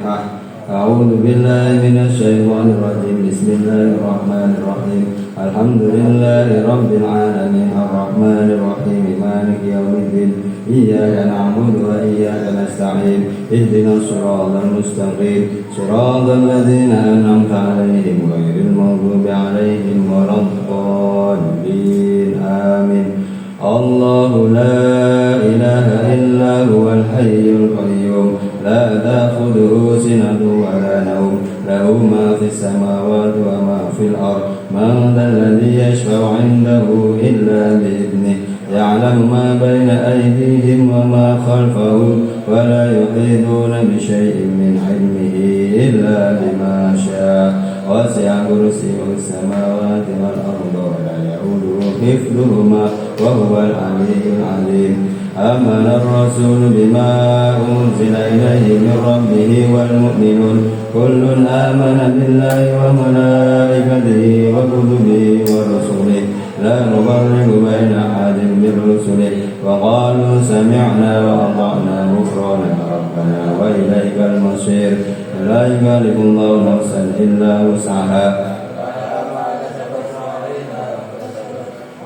أعوذ بالله من الشيطان الرجيم. بسم الله الرحمن الرحيم. الحمد لله رب العالمين الرحمن الرحيم مالك يوم الدين إياك نعبد وإياك نستعين اهدنا الصراط المستقيم صراط الذين أنعمت عليهم غير المغضوب عليهم ولا الضالين آمين. الله لا إله إلا هو الحي القيوم لا تأخذه سنة ولا نوم له ما في السماوات وما في الأرض من ذا الذي يشفع عنده إلا بإذنه يعلم ما بين أيديهم وما خلفهم ولا يحيطون بشيء من علمه إلا بما شاء وسع كرسيه السماوات والأرض ولا يؤوده حفظهما وهو العلي العظيم. آمن الرسول بما أنزل إليه من ربه والمؤمنون كل آمن بالله وملائكته وكتبه ورسله لا نفرق بين أحد من رسله وقالوا سمعنا وأطعنا غفرانك ربنا وإليك المصير. لا يكلف الله نفسا إلا وسعها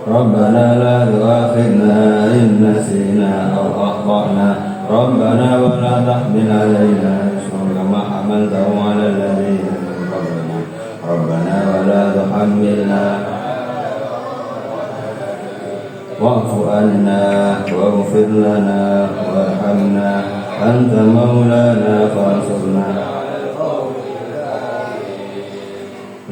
ربنا لا تؤاخذنا إن نسينا أو أخطأنا ربنا ولا تحمل علينا إصرا كما حملته على الذين من قبلنا ربنا ولا تحملنا واعف عنا واغفر لنا وارحمنا أنت مولانا فانصرنا.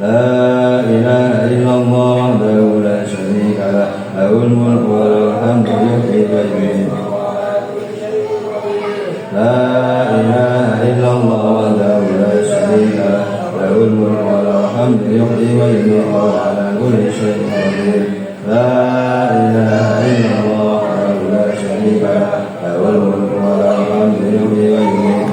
لا إله إلا الله وحده لا شريك له له الملك وله الحمد يحيي ويميت. لا إله إلا الله وحده لا شريك له له الملك وله الحمد يحيي ويميت وهو على كل شيء قدير. لا إله إلا الله وحده لا شريك له له الملك وله الحمد يحيي ويميت.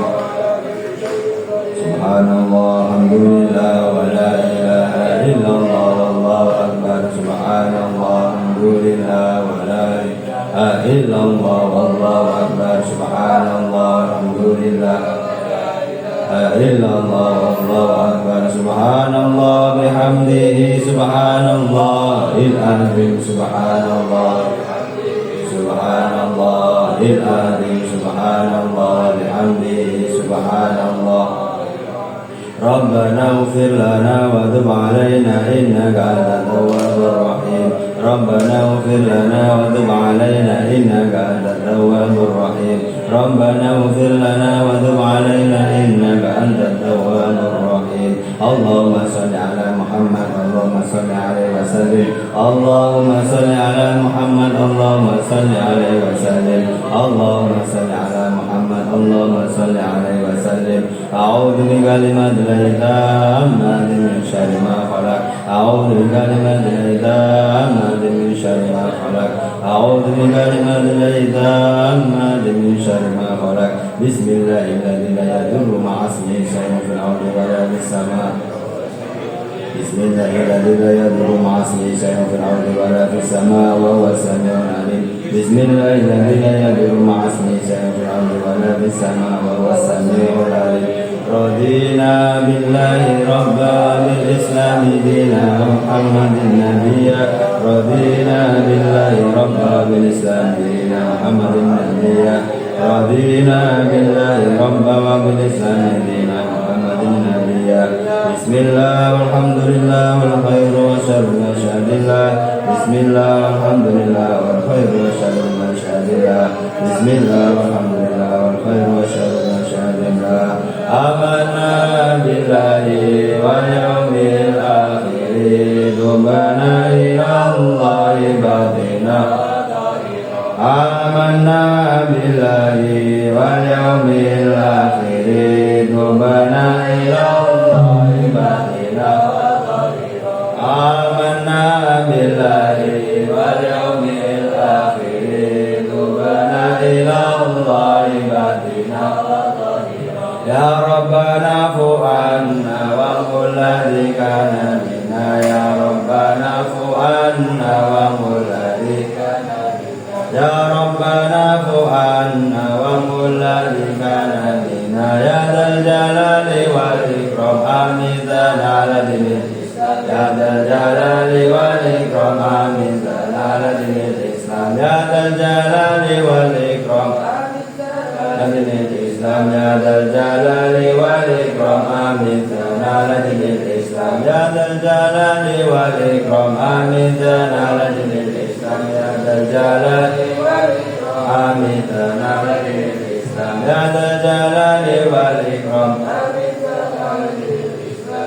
سبحان الله الحمد لله ولا إله إلا الله والله أكبر. سبحان الله الحمد لله ولا إله إلا الله والله أكبر. سبحان الله الحمد لله إلا الله والله أكبر. سبحان الله بحمده سبحان الله العظيم. سبحان الله سبحان الله العظيم. سبحان الله بحمده سبحان الله. ربنا اغفر لنا وتب علينا إنك أنت التواب الرحيم. ربنا اغفر لنا وتب علينا إنك أنت التواب الرحيم. ربنا اغفر لنا وتب علينا إنك أنت التواب الرحيم. اللهم صل على محمد اللهم صل عليه وسلم. اللهم صل على محمد اللهم صل عليه وسلم. اللهم صل على محمد اللهم صل عليه وسلم. أعوذ بكلمات الله التامات من شر ما خلق. أعوذ بكلمات الله التامات من شر ما خلق. أعوذ بكلمات الله التامات من شر ما خلق. بسم الله الذي لا يضر مع اسمه شيء في الأرض ولا في السماء. بسم الله الذي لا يضر مع اسمه شيء في الأرض ولا في السماء وهو السميع العليم. بسم الله الذي لا يضر مع اسمه شيء في الأرض ولا في السماء وهو السميع العليم. رضينا بالله ربا بالإسلام دينا محمد نبيا. رضينا بالله ربا بالإسلام دينا محمد نبيا. رضينا بالله ربا وبالإسلام دينا محمد نبيا. بسم الله والحمد لله والخير والشر مشهد الله. بسم الله والحمد لله والخير والشر مشهد الله. بسم الله والحمد لله والخير والشر مشهد الله. آمنا بالله واليوم الآخر تبنا إلى الله باطنا. آمنا بالله واليوم الآخر تبنا إلى الله باطنا. آمنا بالله واليوم الآخر تبنا إلى الله باطنا. يا ربنا اعف عنا واغفر الذي كان منا. يا ربنا اعف عنا واغفر الذي كان منا. يا ربنا اعف عنا واغفر الذي كان منا. يا ذا الجلال jalali wal ikram amin ala dinil Islam ya dal jalali wal ikram amin ala dinil Islam ya dal jalali wal ikram amin dinil Islam ya dal jalali wal ikram amin ala dinil Islam ya dal jalali wal ikram amin ala dinil Islam ya dal jalali wal ikram amin ala dinil Islam ya dal jalali wal ikram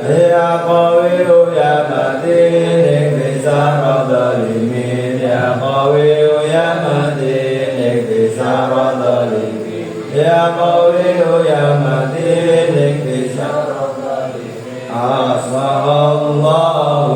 ya qawiyu ya matin iktisar dhalimin ya qawiyu ya matin iktisar dhalimin ya qawiyu ya matin iktisar dhalimin asma'allahu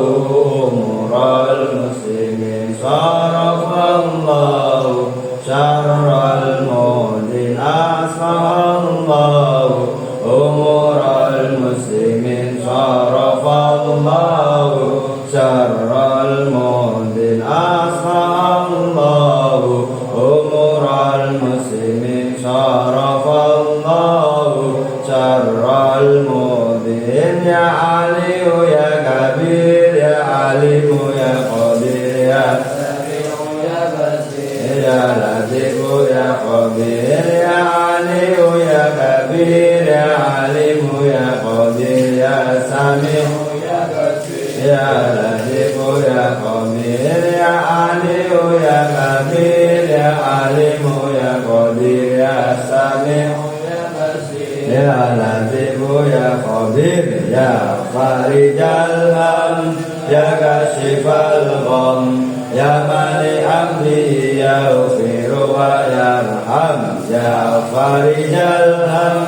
umural muslimin sarafallahu syarral mudin asma'allahu umural muslimin sarafallahu syarral mudin asma'allahu umural muslimin sarafallahu syarral mudin ya aliyu ya kabir ya alimu ya qadir ya sami'u ya basir ya latifu ya khabir ya aliyu ya kabir ya alimu ya qadir ya sami'u ya basir ya latifu ya khabir ya aliyu ya kabir ya alimu ya qadir ya sami'u ya basir ya latifu ya khabir ya farijal ham ya kashifal gham ya mani abdi ya ufiru wa yarham ya farijal ham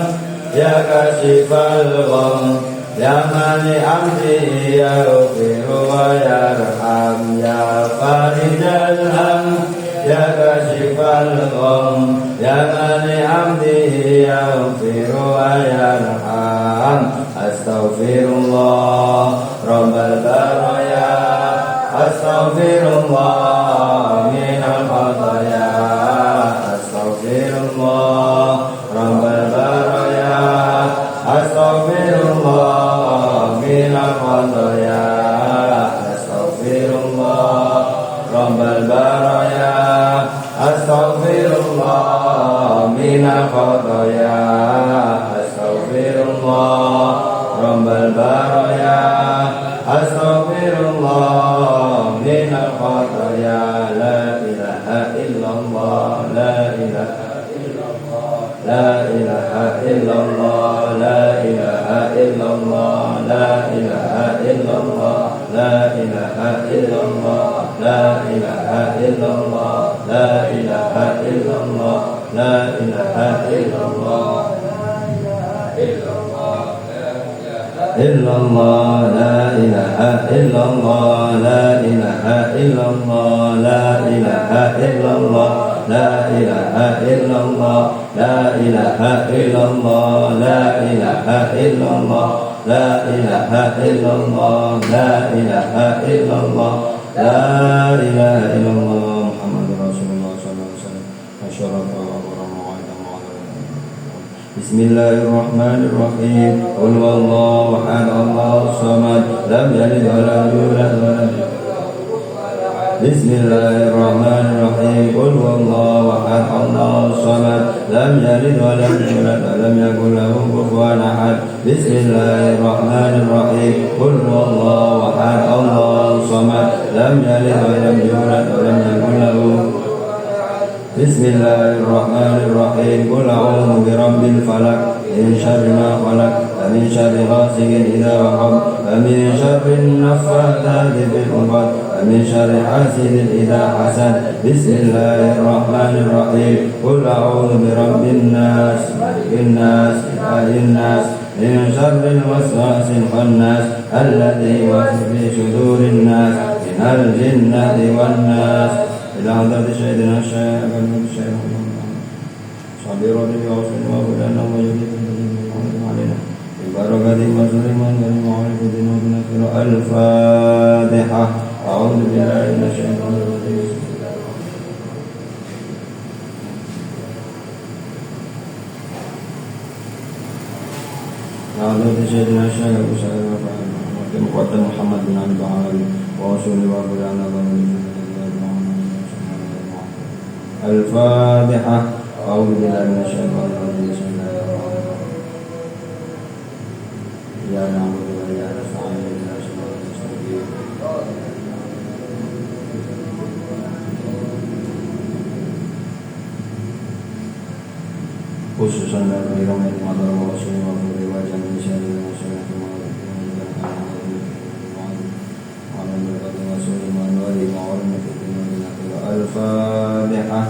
ya kashifal gham ya mani abdi ya ufiru wa yarham ya farijal ham ya kashifal gham ya mani abdi ya ufiru wa yarham astaghfirullah rabbal baraya astaghfirullah minal khataya astaghfirullah rabbal baraya astaghfirullah minal khataya astaghfirullah rabbal baraya astaghfirullah minal khataya astaghfirullah rabbal baraya astaghfirullah minal khataya la ilaha illallah la ilaha illallah la ilaha illallah la ilaha illallah la ilaha illallah la ilaha illallah la ilaha illallah la ilaha illallah la ilaha illallah illallah la ilaha illallah la ilaha illallah la ilaha illallah la ilaha illallah la ilaha illallah la ilaha illallah la ilaha illallah la ilaha illallah la ilaha illallah Muhammadur Rasulullah sallallahu alaihi wasallam asyarafa Bismillahirrahmanirrahim. Qul huwallahu ahad, Allahus samad, lam yalid wa lam yulad wa lam yakul lahu kufuwan ahad. Bismillahirrahmanirrahim. Qul huwallahu ahad, Allahus samad, lam yalid wa lam yulad wa lam yakul lahu kufuwan ahad. Bismillahirrahmanirrahim. Qul huwallahu ahad, Allahus samad, lam yalid wa lam yulad wa lam yakul lahu. Bismillahirrahmanirrahim. Qul a'udzu birabbil falaq min syarri ma khalaq wa min syarri ghasiqin idza waqab wa min syarri naffaatsati fil 'uqad wa min syarri hasidin idza hasad. Bismillahirrahmanirrahim. Qul a'udzu birabbin nas malikin nas ilahin nas min syarril waswasil khannas alladzi yuwaswisu fi sudurin nas minal jinnati wan nas. إلى حضرة سيدنا الشيخ الشيخ صابر رضي الله عنه وهدانا ويجيب علينا ببركة مسلما والمعرفة ذنوبنا الفاتحة. أعوذ بالله من الشيطان الرجيم. على سيدنا الشيخ أبو سعيد مقدم محمد بن عبد العالي ورسول وأبو الفاتحة. أعوذ بالله من الشيطان الرجيم. بسم الله الرحمن الرحيم. إياك نعبد وإياك نستعين اهدنا الصراط المستقيم. khususan dari rahmat madar wa sallallahu alaihi wa sallam insyaallah sallallahu alaihi wa sallam al-fatihah.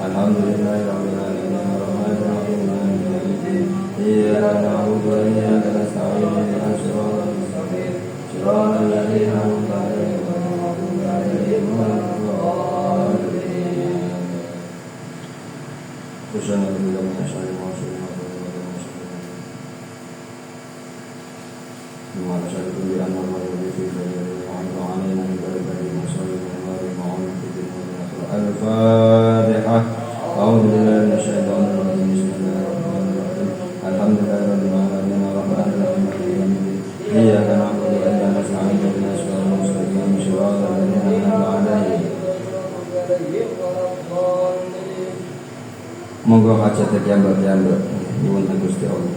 Alhamdulillahi rabbil alamin arrahmanir rahim maliki yaumiddin iyyaka na'budu wa iyyaka nasta'in ihdinas siratal mustaqim siratal ladzina an'amta 'alaihim ghairil maghdubi 'alaihim waladdallin. Khususnya bila menyesali maksud Dimana saya tuliran normal lebih dari Allah yang dari masalah yang baru mau Al-Fatihah. A'udzu billahi minasyaitonir rajim. Bismillahirrahmanirrahim. Alhamdulillahirabbil alamin arrahmanir rahim maliki yaumiddin iyyaka na'budu wa iyyaka nasta'in ihdinas siratal mustaqim siratal ladzina an'amta 'alaihim. Monggo hajat jambak-jambak nyuwun Gusti Allah.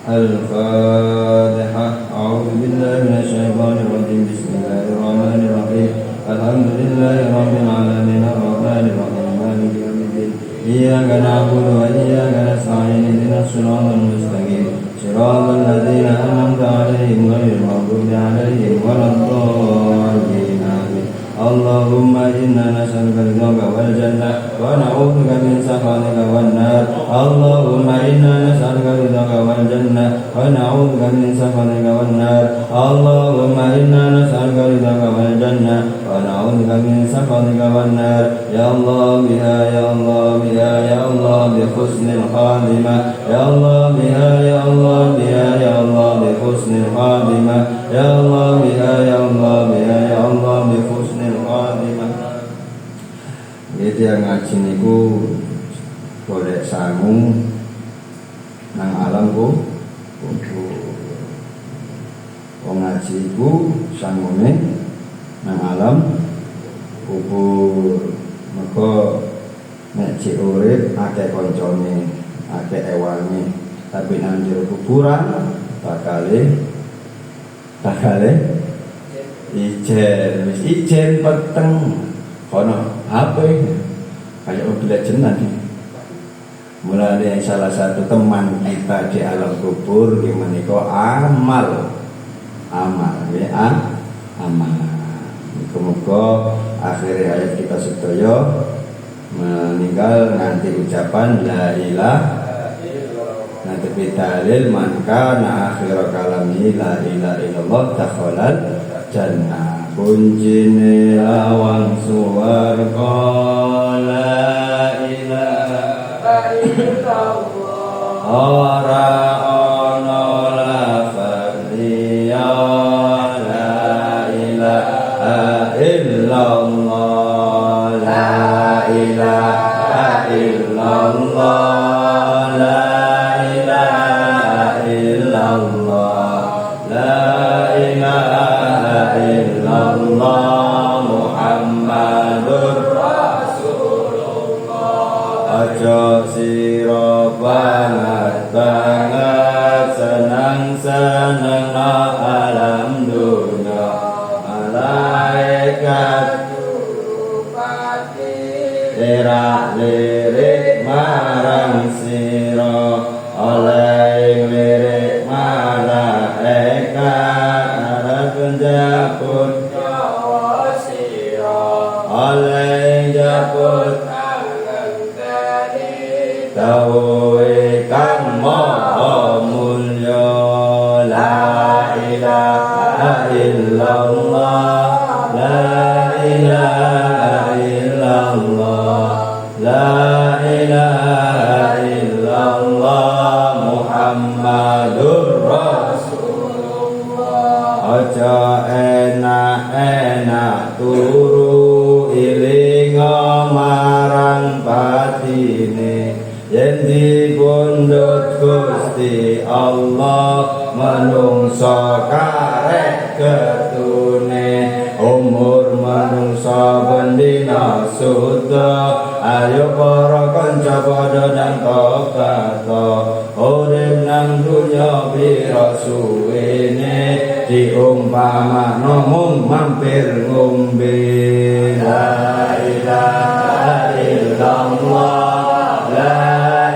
Al-Fatihah. A'udzu billahi minasyaitonir rajim. Bismillahirrahmanirrahim. Alhamdulillahi rabbil alamin arrahmanir rahim maliki yaumiddin iyyaka na'budu wa iyyaka nasta'in ihdinas siratal mustaqim siratal ladzina an'amta 'alaihim ghairil maghdubi 'alaihim waladdallin. Amin. Allahumma inna nas'aluka ridhaka wal jannah wa na'udzubika min sakhatika wan nar. Allahumma inna nas'aluka ridhaka wal jannah wa na'udzubika min sakhatika wan nar. Allahumma inna nas'aluka ridhaka wal jannah wa na'udzubika min sakhatika wan nar. Ya Allah biha ya Allah biha ya Allah bi husnil khatimah. Ya Allah biha ya Allah biha ya Allah bi husnil khatimah. Ya Allah biha ya Allah biha ya Allah bi husnil khatimah. Iki yang ngaji niku golek sangu nang alam ku wong ngaji ku sangune nang alam kubur. Maka nek cek urip akeh koncone, akeh ewange, tapi nang jero kuburan bakale ijen, wis ijen peteng kono HP kayak mobil jenengan. Mulane salah satu teman kita di alam kubur gimana kok amal ya amal. Muga-muga akhir hayat kita sedaya meninggal nanti ucapan la ilaha nanti bidalil man kana akhir kalami la ilaha illallah dakhalal jannah. Kuncine lawang swarga la ilaha illallah ora ana lafaz liya la ilaha illallah la ilaha illallah la ilaha illallah la ilaha illallah Muhammadur Rasulullah. Aja sira banget senang-senang alam dunia malaikat lirik marang sira oleh lirik malaikat arep njabut nyawa sira oleh njabut dawuhe kang maha mulya la ilaha illallah la ilaha turu ilinga marang patine yen dipundhut Gusti Allah manungsa karek ketune umur manungsa bendina suda ayo para kanca padha nang kata urip nang dunya pira suwene diumpamakno mung mampir ngombe la ilaha illallah la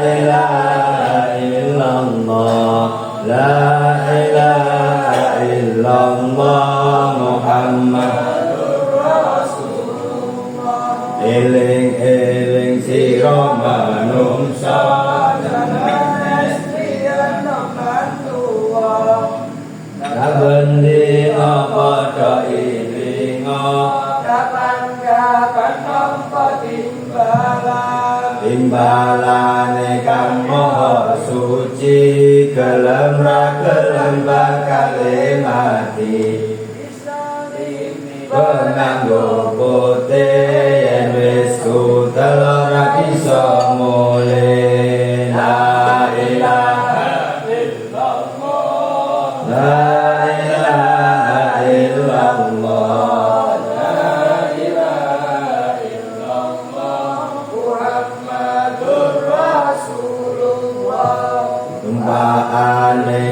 ilaha illallah la ilaha illallah Muhammadur Rasulullah eling-eling sira manungsa bendina padha ilinga kapan-kapan nampa timbalane kang maha suci gelem ra gelem bakal mati penganggo pote yen wis kutel ora bisa mulih la ilaha illallah la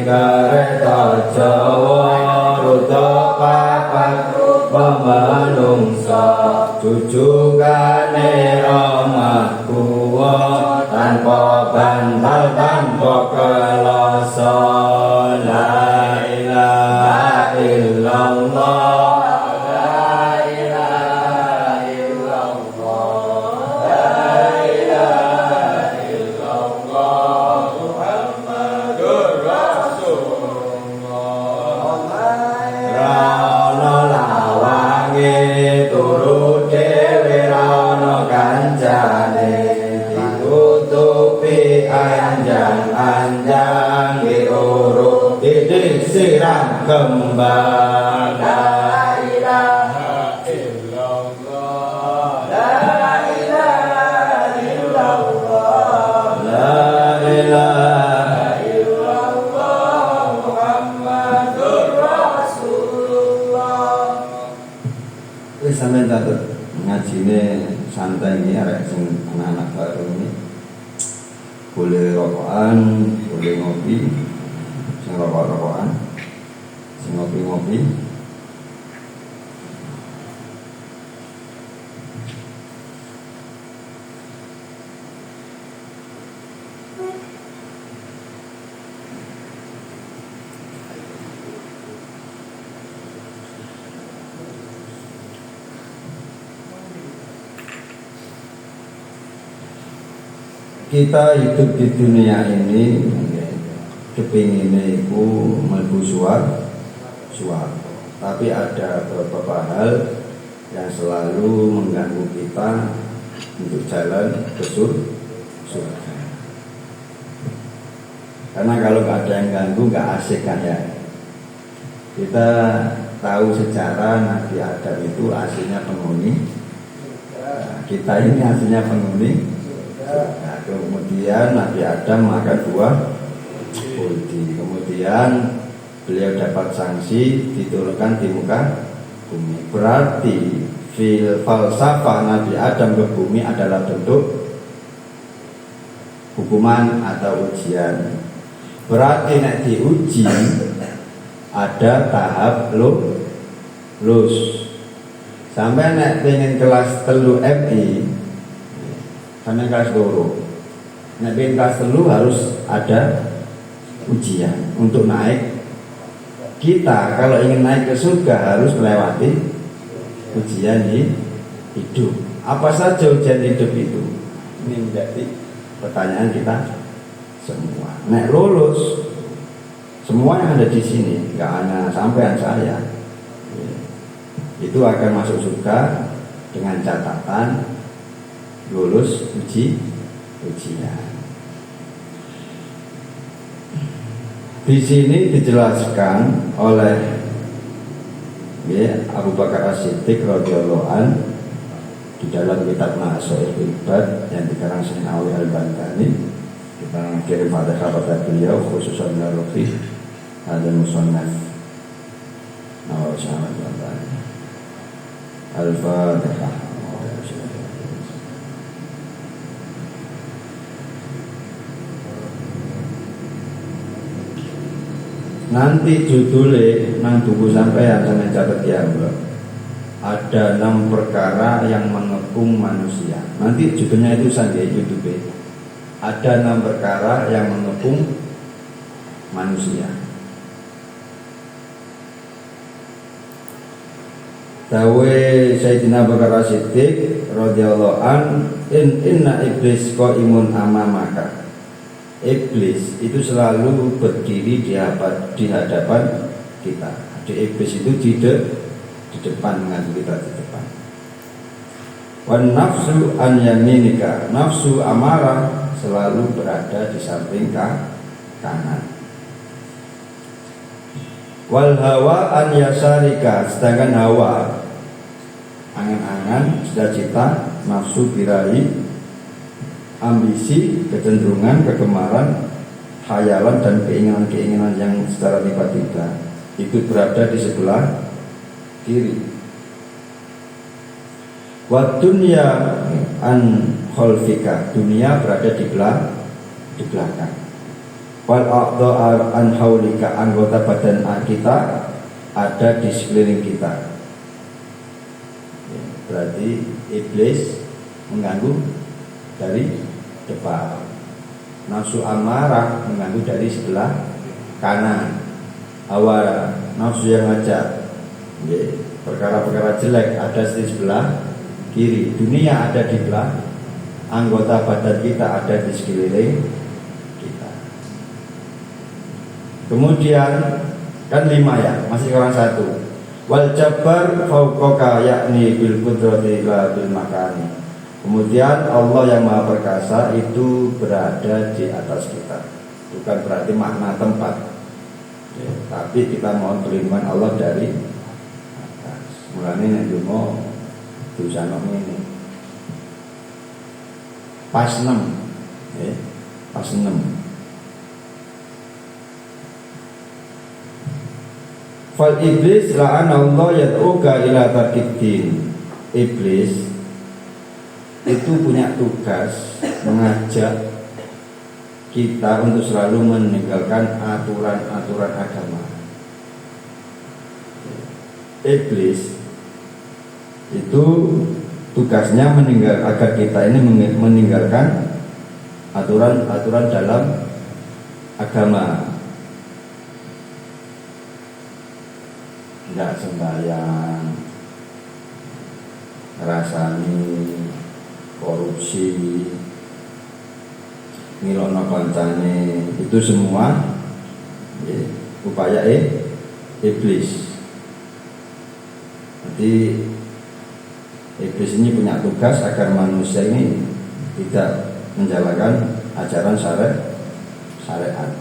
kereta Jawa rute papat pemanungsa jujugane omah kuwa tanpa bantal tanpa kelasa la ilaha illallah anjang diuruk sirang kembang la ilaha illallah la ilaha illallah la ilaha illallah Muhammadur Rasulullah. Wis sampeyan catet ngajine santai ini arek sing anak-anak baru ini boleh rokokan, boleh ngopi, sing rokok-rokokan, sing ngopi-ngopi. Kita hidup di dunia ini kepinginnya itu mlebu swarga, tapi ada beberapa hal yang selalu mengganggu kita untuk jalan ke surga. Karena kalau nggak ada yang ganggu nggak asik kan ya. Kita tahu sejarah Nabi Adam itu aslinya penghuni, kita ini aslinya penghuni. Nah, kemudian Nabi Adam makan buah kuldi. Kemudian beliau dapat sanksi diturunkan di muka bumi. Berarti fil falsafah Nabi Adam ke bumi adalah bentuk hukuman atau ujian. Berarti nek diuji ada tahap lulus. Sampai nek pengen kelas 3 MI sampai kelas 2. Nek pengen kelas 3 harus ada ujian untuk naik. Kita kalau ingin naik ke surga harus melewati ujian hidup. Apa saja ujian hidup itu? Ini menjadi pertanyaan kita semua. Nek lulus, semua yang ada di sini, nggak hanya sampean saya, itu akan masuk surga dengan catatan lulus ujian. Di sini dijelaskan oleh Ya, Abu Bakar As-Siddiq radhiyallahu an di dalam kitab Nasail Ibad yang dikarang Syekh Nawawi Al-Bantani, kita kirim Fatihah pada beliau khususan Nawawi ada musannaf Nawawi Al-Bantani. Al-Fatihah. Nanti judulnya nang buku sampean sampeyan catet ya, Bro. Ada 6 perkara yang mengepung manusia. Nanti judulnya itu saja YouTube. Ada 6 perkara yang mengepung manusia. Dawe Sayyidina Abu Bakar As-Siddiq radhiyallahu an, inna iblis qaimun amamaka. Iblis itu selalu berdiri di hadapan kita. Jadi iblis itu di depan dengan kita di depan. Wan nafsu an yaminika, nafsu amarah selalu berada di samping kanan. Wal hawa an yasarika, sedangkan hawa angan-angan, cita-cita, nafsu birahi, ambisi, kecenderungan, kegemaran, khayalan dan keinginan-keinginan yang secara tiba-tiba itu berada di sebelah kiri. Wa dunya an khalfika, dunia berada di belakang. Wal a'dha an haulika, anggota badan kita ada di sekeliling kita. Berarti iblis mengganggu dari depan, nafsu amarah mengganggu dari sebelah kanan, hawa nafsu yang ngajak perkara-perkara jelek ada di sebelah kiri, dunia ada di belah, anggota badan kita ada di sekeliling kita. Kemudian kan 5 ya, masih kurang 1. Wal jabbar fauqaka, yakni bil qudrati la bil makani. Kemudian Allah yang Maha Perkasa itu berada di atas kita. Bukan berarti makna tempat ya, tapi kita mohon perlindungan Allah dari atas. Mulane nek donga dosane ngene. Pas 6 ya, pas 6. Fal iblis la'anallahu yad'uka ila tarkiddin. Iblis itu punya tugas mengajak kita untuk selalu meninggalkan aturan-aturan agama. Iblis itu tugasnya agar kita ini meninggalkan aturan-aturan dalam agama. Tidak sembahyang, rasani, korupsi, ngilono kancane, itu semua ya, upaya iblis. Jadi iblis ini punya tugas agar manusia ini tidak menjalankan ajaran syariat.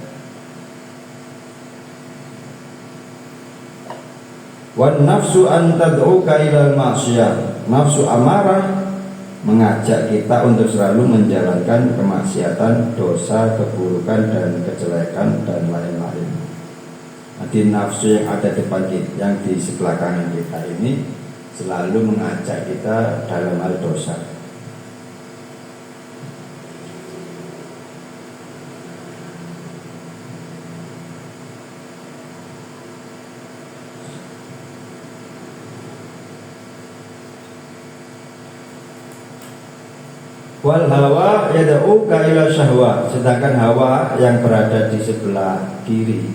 Wan nafsu an tad'uka ilal ma'siyah, nafsu amarah mengajak kita untuk selalu menjalankan kemaksiatan, dosa, keburukan dan kejelekan dan lain-lain. Jadi nafsu yang ada depan kita, yang di sebelah kanan kita ini selalu mengajak kita dalam hal dosa. Wal hawa yad'uka ila syahwat, sedangkan hawa yang berada di sebelah kiri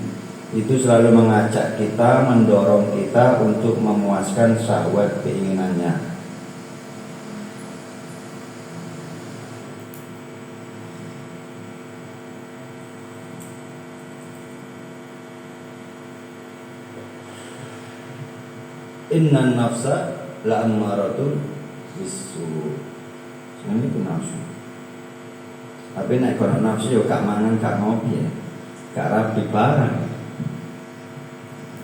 itu selalu mengajak kita, mendorong kita untuk memuaskan syahwat keinginannya. Innan nafsa la'ammaratun bisu. Ini itu nafsu. Tapi nek kono nafsu yo gak mangan, gak ngopi ya. Gak rapi barang.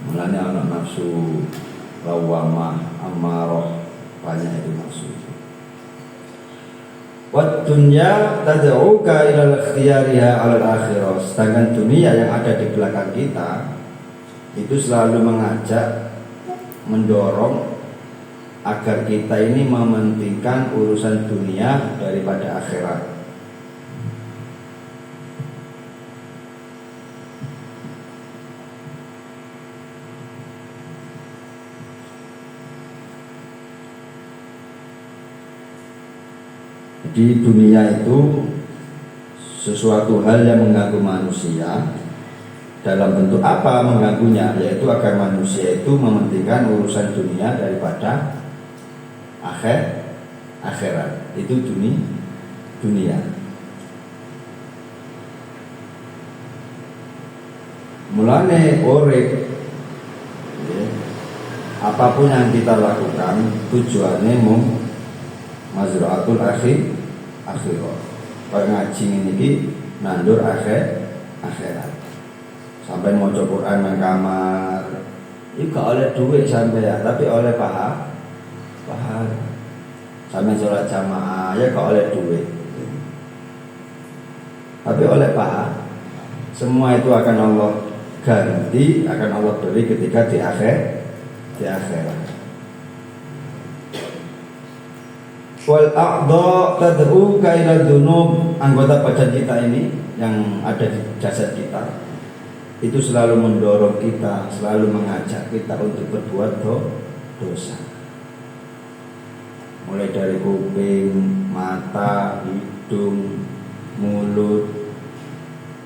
Mulane ana nafsu lawamah, amarah, banyak itu maksudnya. Wad dunya tad'uka ila ikhtiyariha 'ala al-akhirah. Sedangkan dunia yang ada di belakang kita itu selalu mengajak, mendorong agar kita ini mementingkan urusan dunia daripada akhirat. Di dunia itu sesuatu hal yang mengganggu manusia. Dalam bentuk apa mengganggunya? Yaitu agar manusia itu mementingkan urusan dunia daripada akhirat. Itu dunia. Mulane urip, apapun yang kita lakukan tujuannya mau mazraatul akhirat. Ngaji ini nandur akhirat. Sampai mau Quran nang kamar, itu gak oleh duit sampai ya, tapi oleh pahala. Sampai sholat jamaah ya gak oleh duit, tapi oleh pahala. Semua itu akan Allah ganti, akan Allah beri ketika di akhirat. Wal a'dha tad'uka ila dzunub. Anggota badan kita ini yang ada di jasad kita itu selalu mendorong kita, selalu mengajak kita untuk berbuat dosa. Mulai dari kuping, mata, hidung, mulut,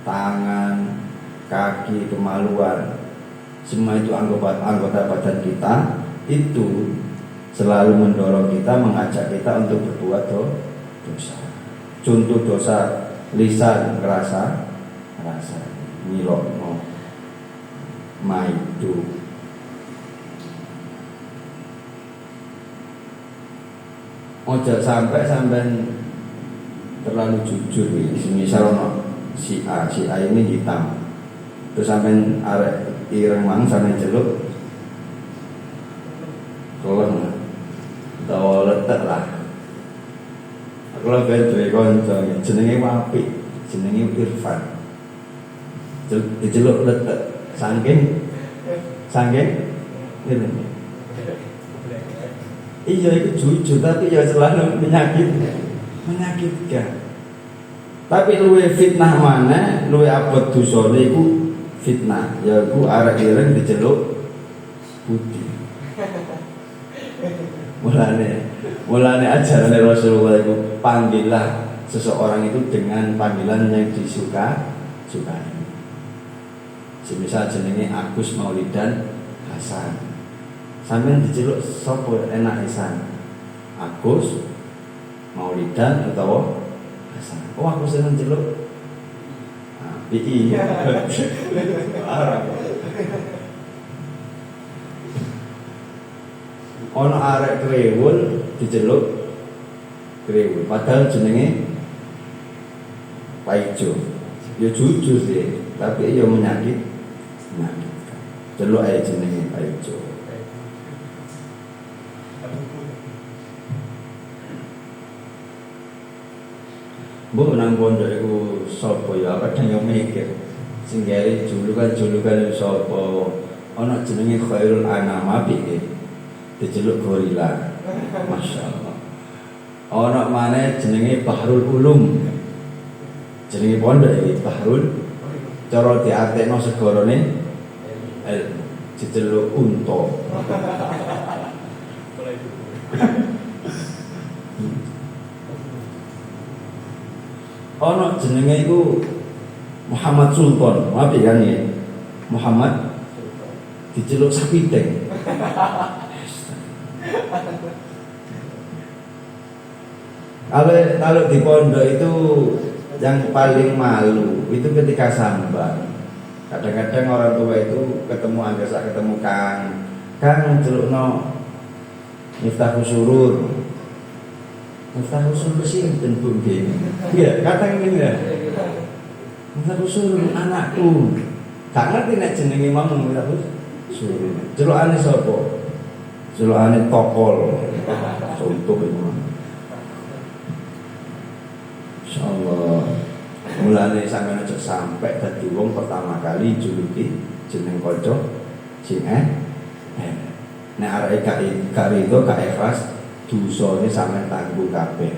tangan, kaki, kemaluan, semua itu anggota badan kita itu selalu mendorong kita, mengajak kita untuk berbuat dosa. Contoh dosa lisan, rasa, milokno, maidu. Ojo sampai terlalu jujur ini. Misal si A ini hitam, terus sampai arek ireng mang sampai celuk, tolong tahu letak lah. Aku lagi duwe kanca jenenge apik, jenenge Irfan. Diceluk letak saking ini. Iya itu jujur tapi ya selalu menyakitkan. Tapi luwe fitnah mana, luwe abot dosane iku fitnah. Ya iku arek ireng diceluk putih. Mulane ajaran Rasulullah itu panggillah seseorang itu dengan panggilan yang sukai. Semisal jenenge Agus Maulidan Hasan. Sampeyan diceluk sapa enak Hasan? Agus Maulidan utawa Hasan. Oh aku seneng celuk. Iya. Ono arek krewul diceluk krewul, padahal jenenge Paijo. Ya jujur sih, tapi ya menyakitkan. Celuk ae jenenge Paijo. Mbok nang pondok iku sapa ya kadang yo mikir. Sing gawe julukan sapa? Ana jenenge Khairul Anam apik iki. Diceluk gorila. Masyaallah. Ana maneh jenenge Bahrul Ulum. Jenenge pondok iki Bahrul. Cara diartekno segarane diceluk unta. Ana jenenge iku Muhammad Sultan. Apik kan iki? Muhammad diceluk Sapiting. Kalau di pondok itu yang paling malu itu ketika sambat. Kadang-kadang orang tua itu ketemu Kang celukno Miftahul Surur. Miftahul Surur sinten Bu nggih? Iya, kadang ngene ya. Miftahul Surur anakku. Gak ngerti nek jenenge mau Miftahul Surur. Celukane sapa? Celukane tokol. Contoh itu. Insyaallah. Mulane sampeyan aja sampai dadi wong pertama kali juluki jeneng kanca sing nek arek gak itu gak ikhlas dosane sampeyan tanggung kabeh.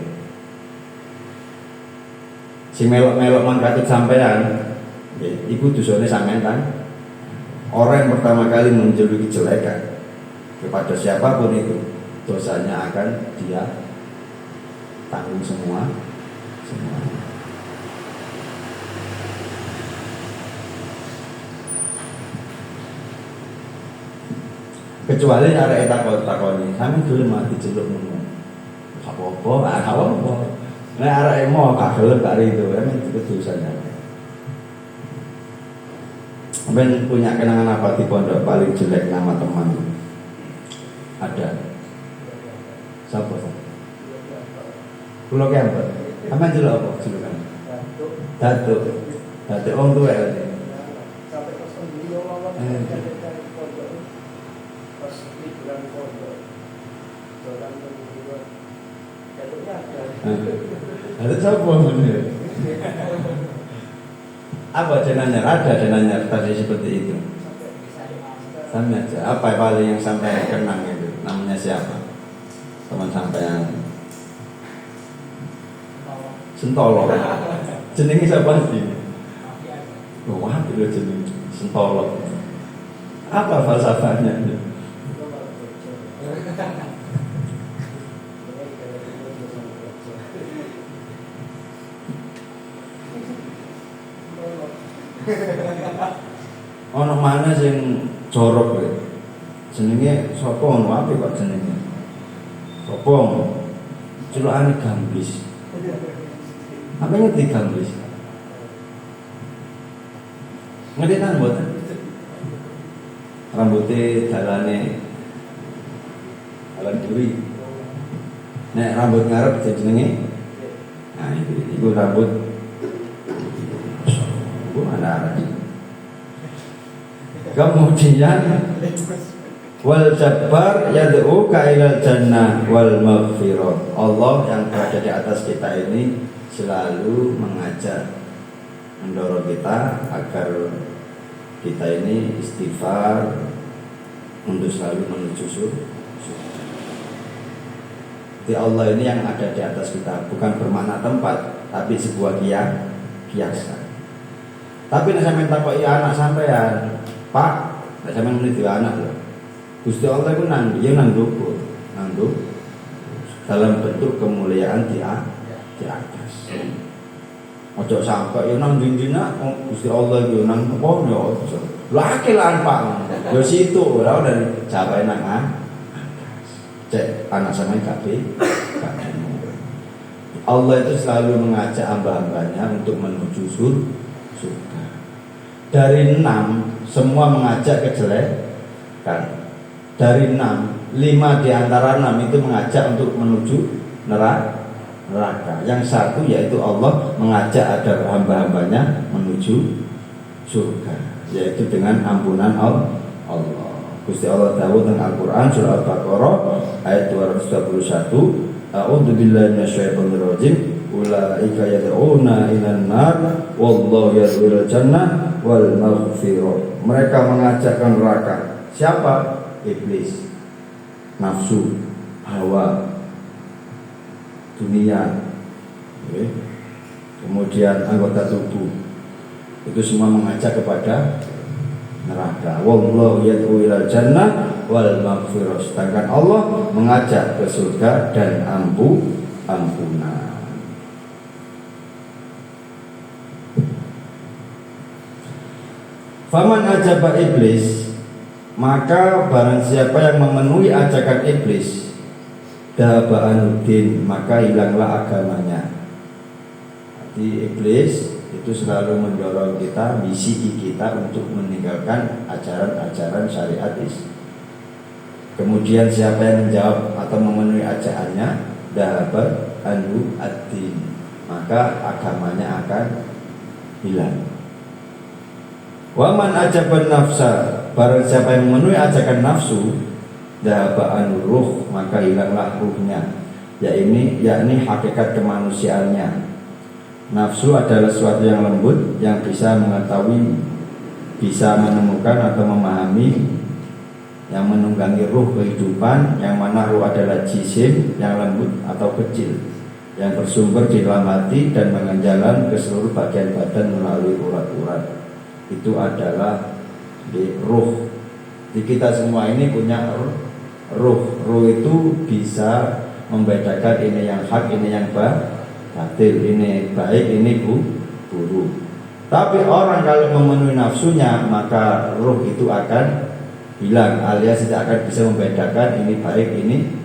Sing melok-melok mangkat sampeyan iku dosane sampeyan kan. Orang yang pertama kali menjuluki kejelekan kepada siapapun itu, dosanya akan dia tanggung semua. Kecuali arek takoni, sampe gelem mati celuk ngono. Gak apa-apa. Nek arek mau gak gelem gak rido, emang itu dosanya. Sampai punya kenangan apa di pondok paling jelek nama teman? Ada. Siapa? Pulau Kemper. Apa jelek apa? Julukan? Datuk. Datuk orang tua ya. Sampai pas beliau lawan pondok pas liburan pondok jalan berdua datuknya ada. Ada siapa sebenarnya? Apa jenanya? Ada jenanya tadi seperti itu. Sampai aja. Apa paling yang sampai kenang itu? Namanya siapa? Teman sampean. Sentolo. Jenenge siapa sih? Wah, itu jeneng Sentolo. Apa falsafahnya? Ono mana sing jorok kowe? Jenenge sapa ono apik kok jenenge? Sapa? Celukane Gamblis. Apa ngerti Gamblis? Ngerti kan mboten? Rambutnya dalane dalan duri. Nek rambut ngarep jenenge. Nah itu rambut mana? Kemudian wal jabbar yad'uka ilal jannah wal maghfirah. Allah yang berada di atas kita ini selalu mengajak, mendorong kita agar kita ini istighfar untuk selalu menuju surga. Jadi Allah ini yang ada di atas kita, bukan bermakna tempat, tapi sebuah kiasan. Tapi nek sampeyan takoki anak sampean, Pak, nek sampeyan muni anak lho. Gusti Allah iku nang dhuwur, dalam bentuk kemuliaan di atas. Ojo sampai yo nang dindina Gusti Allah yo nang apa yo. Lah kelan Pak. Yo situ ora dari capai nang atas. Cek anak sampean kabeh. Allah itu selalu mengajak hamba-hambanya untuk menuju surga. Dari 6 semua mengajak kejelekan. Dari 6, 5 di antara 6 itu mengajak untuk menuju neraka. Yang satu yaitu Allah mengajak agar hamba-hambanya menuju surga, yaitu dengan ampunan Allah. Gusti Allah tahu tentang Al-Quran surah Al-Baqarah ayat 221. A'udzu billahi minasyaitonir rajim. Ulaika yad'una ilan nar wallahu yad'u ilal jannah wal maghfirah. Mereka mengajak ke neraka. Siapa? Iblis, nafsu, hawa, dunia, kemudian anggota tubuh. Itu semua mengajak kepada neraka. Wallahu yad'u ilal jannah wal maghfirah. Sedangkan Allah mengajak ke surga dan ampunan. Faman ajaba iblis, maka barang siapa yang memenuhi ajakan iblis, daba'anuddin, maka hilanglah agamanya. Jadi iblis itu selalu mendorong kita, misi kita untuk meninggalkan ajaran-ajaran syariat Islam. Kemudian siapa yang menjawab atau memenuhi ajakannya, daba'anuddin, maka agamanya akan hilang. Waman ajaban nafsa, barang siapa yang memenuhi ajakan nafsu, dhahaba anur ruh, maka hilanglah ruhnya, yakni hakikat kemanusiaannya. Nafsu adalah sesuatu yang lembut yang bisa mengetahui, bisa menemukan atau memahami, yang menunggangi ruh kehidupan, yang mana ruh adalah jisim yang lembut atau kecil, yang bersumber di dalam hati dan mengenjalan ke seluruh bagian badan melalui urat-urat. Itu adalah di ruh. Di kita semua ini punya ruh. Ruh itu bisa membedakan ini yang hak, ini yang batil, ini baik, ini buruk. Tapi orang kalau memenuhi nafsunya, maka ruh itu akan hilang, alias tidak akan bisa membedakan ini baik, ini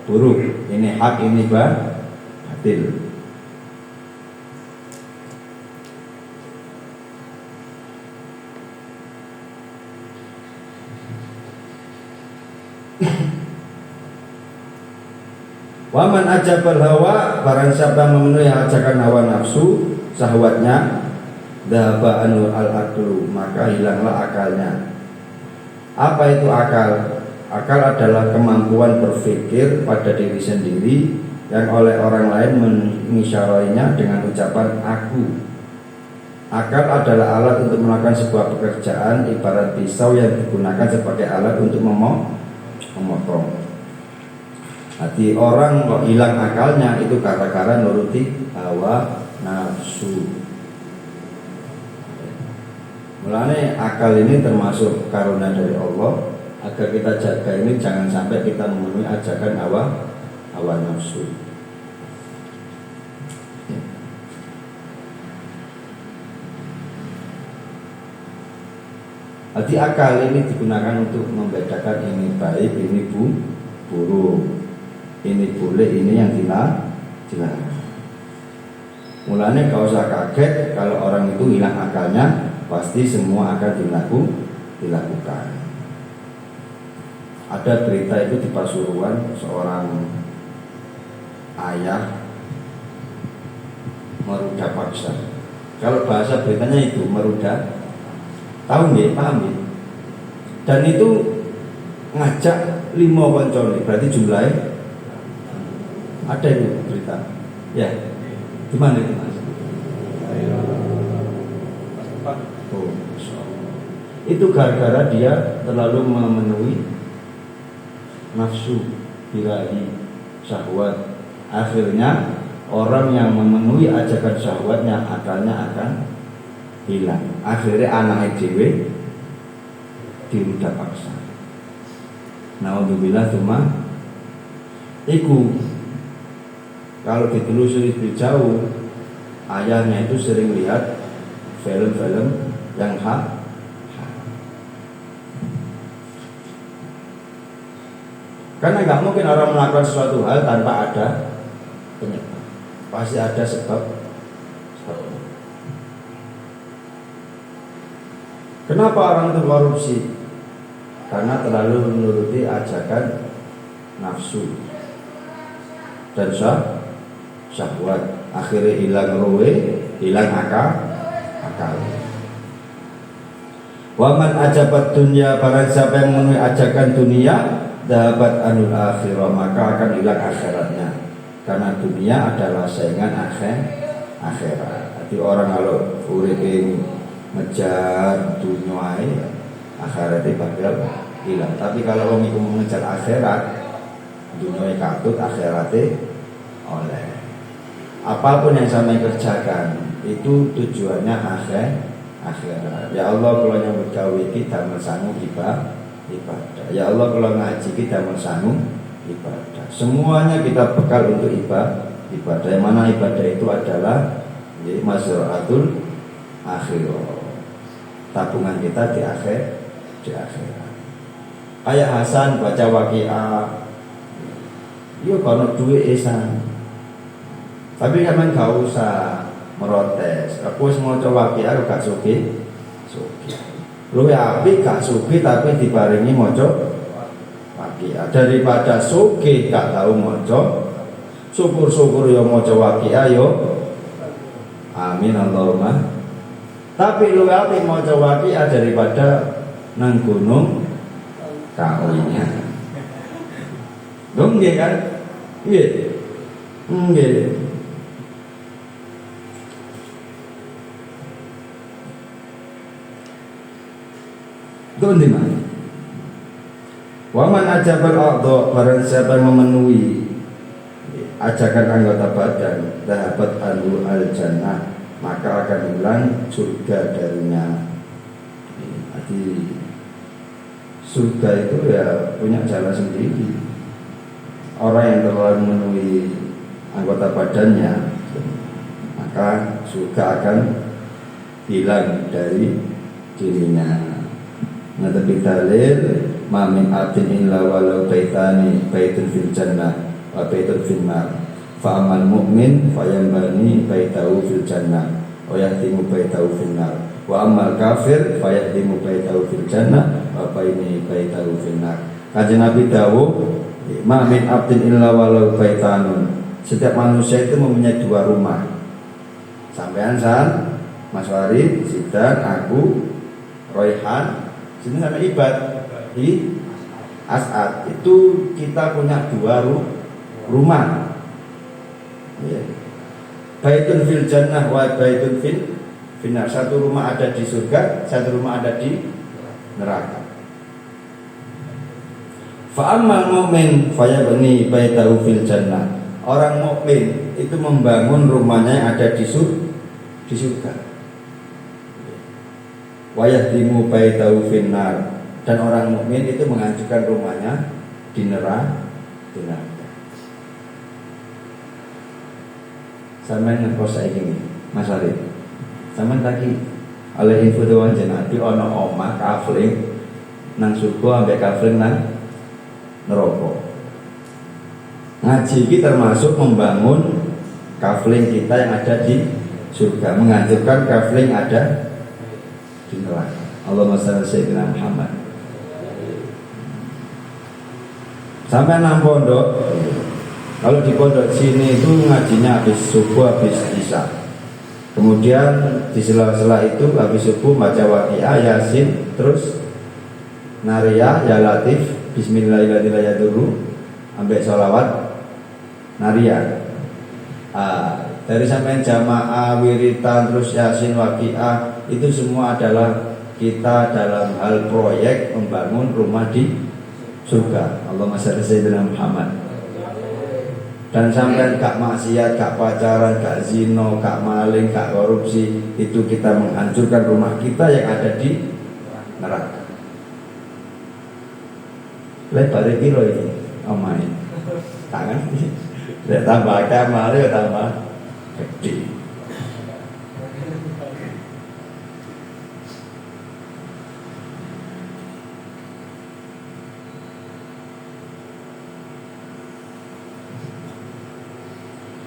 buruk, ini hak, ini batil. Waman ajabal hawa, barang siapa memenuhi ajakan hawa nafsu, syahwatnya, dhahaba anur al-aqlu, maka hilanglah akalnya. Apa itu akal? Akal adalah kemampuan berpikir pada diri sendiri yang oleh orang lain mengisyarainya dengan ucapan aku. Akal adalah alat untuk melakukan sebuah pekerjaan, ibarat pisau yang digunakan sebagai alat untuk memotong. Hati orang kok hilang akalnya itu gara-gara nuruti hawa nafsu. Mulanya akal ini termasuk karunia dari Allah, agar kita jaga ini jangan sampai kita memenuhi ajakan hawa nafsu. Hati akal ini digunakan untuk membedakan ini baik, ini buruk, ini boleh, ini yang dilarang. Mulanya gak usah kaget kalau orang itu hilang akalnya, pasti semua akan dilakukan. Ada berita itu di Pasuruan, seorang ayah meruda paksa. Kalau bahasa beritanya itu meruda, tahu nggih, paham nggih? Dan itu ngajak 5 koncone, berarti jumlahnya ada itu berita. Ya, gimana itu Mas? Oh, itu gara-gara dia terlalu memenuhi nafsu, birahi, syahwat. Akhirnya orang yang memenuhi ajakan syahwatnya, akalnya akan hilang. Akhirnya anak dewe diruda paksa. Naudzubillah, cuma iku kalau ditelusuri lebih jauh, ayahnya itu sering lihat film-film yang karena nggak mungkin orang melakukan sesuatu hal tanpa ada penyebab, pasti ada sebab. Kenapa orang itu korupsi? Karena terlalu menuruti ajakan nafsu dan syahwat. Akhirnya hilang ruwe, hilang akal. Waman ajabat dunia, barang siapa yang memenuhi ajakan dunia, dapat anul akhirah, maka akan hilang akhiratnya. Karena dunia adalah saingan akhirat. Jadi orang kalau urip ngejar dunia, akhiratnya bakal hilang. Tapi kalau orang itu mengejar akhirat, dunia katut, akhiratnya oleh. Apapun yang saya kerjakan itu tujuannya akhirat. Ya Allah, kalau yang bergawe kita mersangu ibadah. Ya Allah, kalau ngaji kita mersangu ibadah. Semuanya kita bekal untuk ibadah. Yang mana ibadah itu adalah mazra'atul akhirah. Tabungan kita di akhirat. Kayak Hasan baca waqiah, yo kono duwe esan. Tapi kan gak usah merotes. Aku wis maca waqiah gak sugih. Luwih apik gak sugih tapi dibarengi maca waqiah daripada sugih gak tau maca. Syukur-syukur yo maca waqiah yo. Amin Allahumma. Tapi luwih apik maca waqiah daripada nang gunung kawinya. Dong nggih kan? Nggih. Nggih. Gondi mana? Waman ajabal a'dha, barang siapa yang memenuhi ajakan anggota badan, dahabat anhu al jannah, maka akan hilang surga darinya. Jadi surga itu ya punya jalan sendiri. Orang yang terlalu memenuhi anggota badannya, maka surga akan hilang dari dirinya. Nah, tapi dalil ma min abdin illa walau baitani baitun fil jannah wa baitun fil nar fa amal mu'min fayambani baitahu fil jannah wa yahtimu baitahu fil nar wa amal kafir fayahtimu baitahu fil jannah wa baini baitahu fil nar. Kanjeng Nabi dawuh ma min abdin illa walau baitanun, setiap manusia itu mempunyai dua rumah. Sampean san, Mas Warid, Sidan, aku, Royhan, sini sampai Ibad di As'ad, itu kita punya dua rumah. Ya. Baitun fil jannah wa baitun fil nar. Satu rumah ada di surga, satu rumah ada di neraka. Fa ammal mu'min fayabni baitahu fil jannah. Orang mukmin itu membangun rumahnya yang ada di surga. Wayahdimu baitahu finnar, dan orang mukmin itu menghancurkan rumahnya di neraka. Sampeyan ngekos saiki Mas Arif. Sampeyan taki oleh info dewan jenati ana omah kafling nang surga ambek kafling nang neraka. Ngaji iki termasuk membangun kafling kita yang ada di surga, menghancurkan kafling ada di neraka. Allahumma shalli ala sayyidina Muhammad. Sampai nang pondok, kalau di pondok sini itu ngajinya habis subuh, habis isya. Kemudian di sela-sela itu habis subuh baca Waqiah, Yasin, terus Nariyah, Ya Latif, Bismillahirrahmanirrahim, ambek sholawat Nariyah. Dari sampai jamaah, wiritan, terus Yasin, Waqiah, itu semua adalah kita dalam hal proyek membangun rumah di surga. Allahumma shalli ala sayyidina Muhammad. Dan sampai gak maksiat, gak pacaran, gak zina, gak maling, gak korupsi, itu kita menghancurkan rumah kita yang ada di neraka. Lebar piro ini omahe? Tangan. Lek tambah kamar ya tambah gede.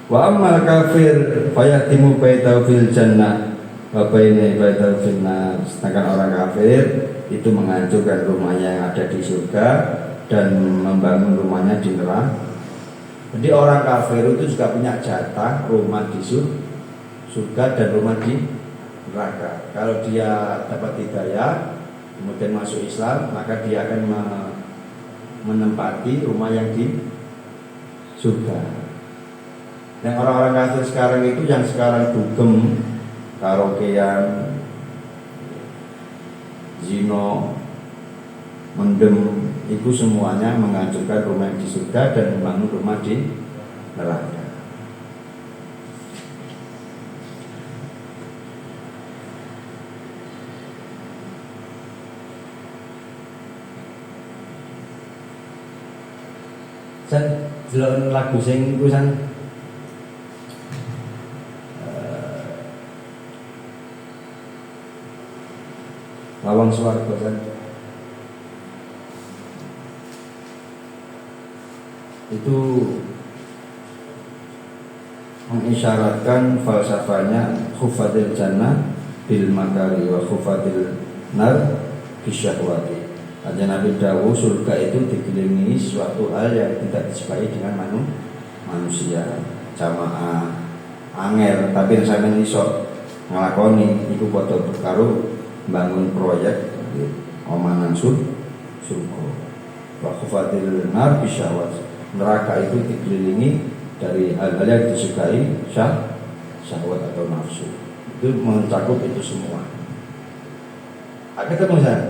Wa ammal kafir fayatimu baitahu fil jannah wa baina baitahu fil nar. Sedangkan orang kafir itu menghancurkan rumahnya yang ada di surga dan membangun rumahnya di neraka. Jadi orang kafir itu juga punya jatah rumah di surga dan rumah di neraka. Kalau dia dapat hidayah kemudian masuk Islam, maka dia akan menempati rumah yang di surga. Yang orang-orang kafir sekarang itu yang sekarang dugem, karaokean, zino, mendem, itu semuanya menghancurkan rumah di surga dan membangun rumah di neraka. San delok lagu sing urusan Lawang Swarga kan, itu mengisyaratkan falsafahnya khufatil jannah bil makari wa khufatil nar bisyahwati. Aja Nabi dawuh surga itu dikelilingi suatu hal yang tidak disukai dengan manusia. Jamaah angel tapi sampeyan iso nglakoni iku padha karo bangun proyek omanan surga. Wa khufatil nar bisyahwat. neraka itu dikelilingi dari hal-hal yang disukai syahwat atau nafsu. Itu mencakup itu semua. Ketemu San?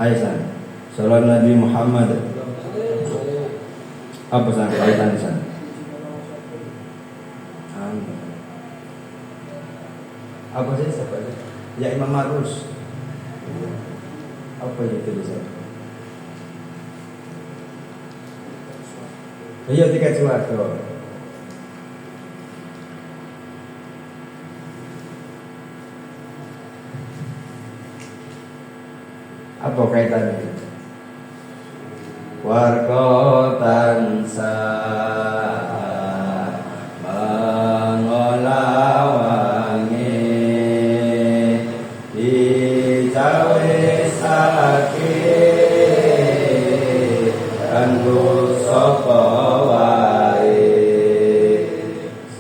Ayo San. Salam Nabi Muhammad. Apa San kaitan San? Apa sih siapa sih? Ya Imam Marus. Apa itu tulisan? Iya tiket suwarga. Apa kaitannya? Warga tansah mengolawangi dicawesake kanggo sapa wae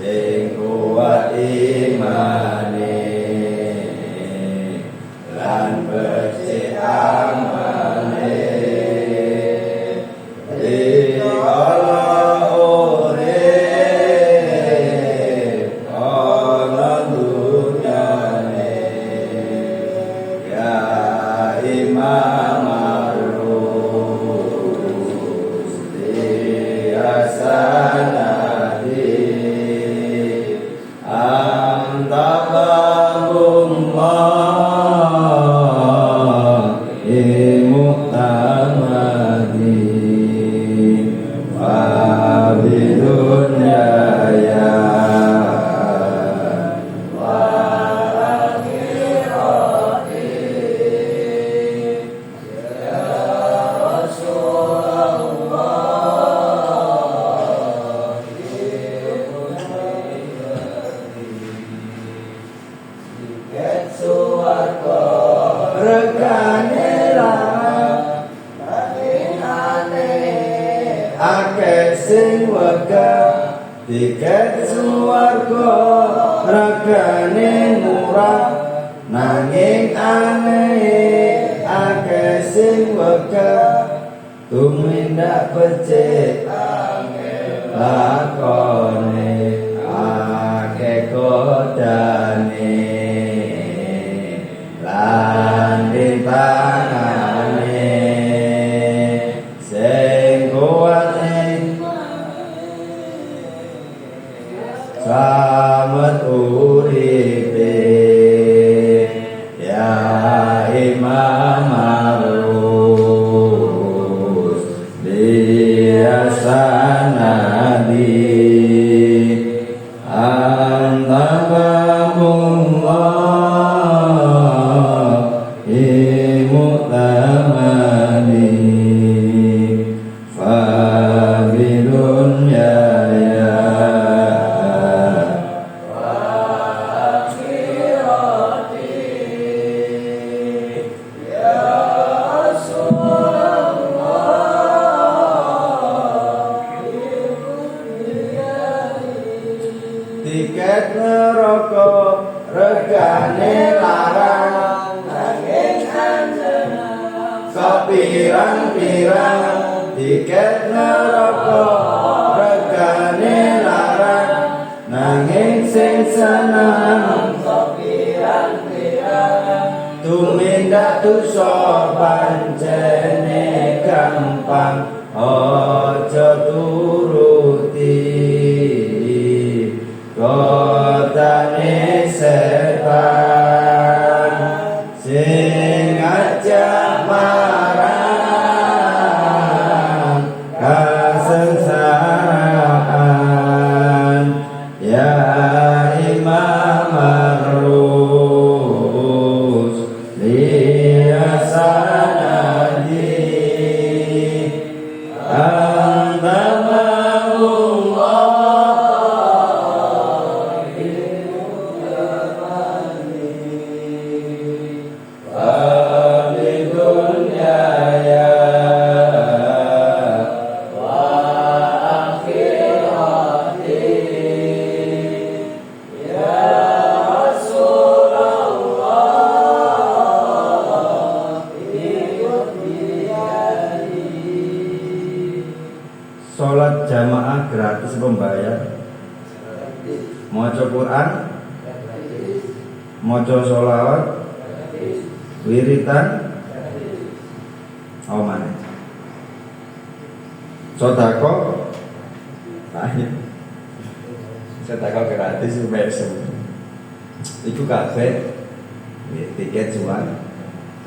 sing kuat imane lan becik amale dikala urip ana dunyane ya Imam Marus diasanati antaqamullah mu'tamadi wa bidunya ya regane akeh sing wega tiket swarga regane murah nanging aneh akeh sing wega tumindak becik lakone akeh kodane lan dipangane sing kuat selamat uripe ya Imam Marus diasanadi antaqamullah mu'tamani fabidun ya tiket neraka regane larang nanging anjena sapirang-pirang tiket neraka regane larang nanging sing seneng sapirang-pirang tumindak dosa pancene gampang aja turuti kotane setan sing ngajak marang kesengsaraan ya Imam sembahyang, maca Quran, maca sholawat, wiritan, apa maneh? Sedekah, sedekah gratis mesem. Iku kabeh tiket cuan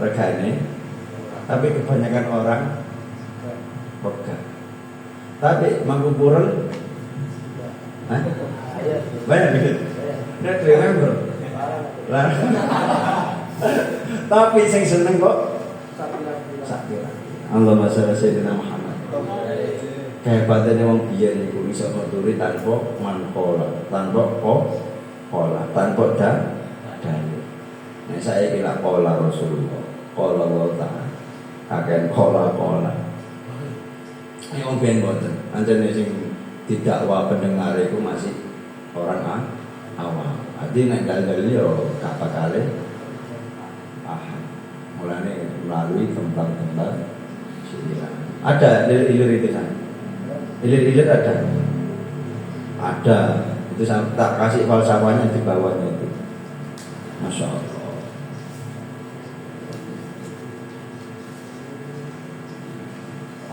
regane, tapi kebanyakan orang pegang. Tapi mampu purun, banyak duit. Nek duit bro. Lah. Tapi sing seneng kok sakira. Allahumma shalli ala sayyidina Muhammad. Kehebatannya wong biyen niku iso nuturi tanpa manpola, tanpa pola, tanpa dalil. Nek saiki lak pola Rasulullah, pola Allah Ta'ala. Akan pola. Ini wong biyen boten. Anjene sing didakwa pendengar itu masih orang awam. Adi nek dalil yo gak bakal paham. Mulane melalui tembang-tembang sindiran. Ada ilir itu kan? Ilir ada. Ada. Itu tak kasih falsafahnya di bawahnya itu. Masya Allah.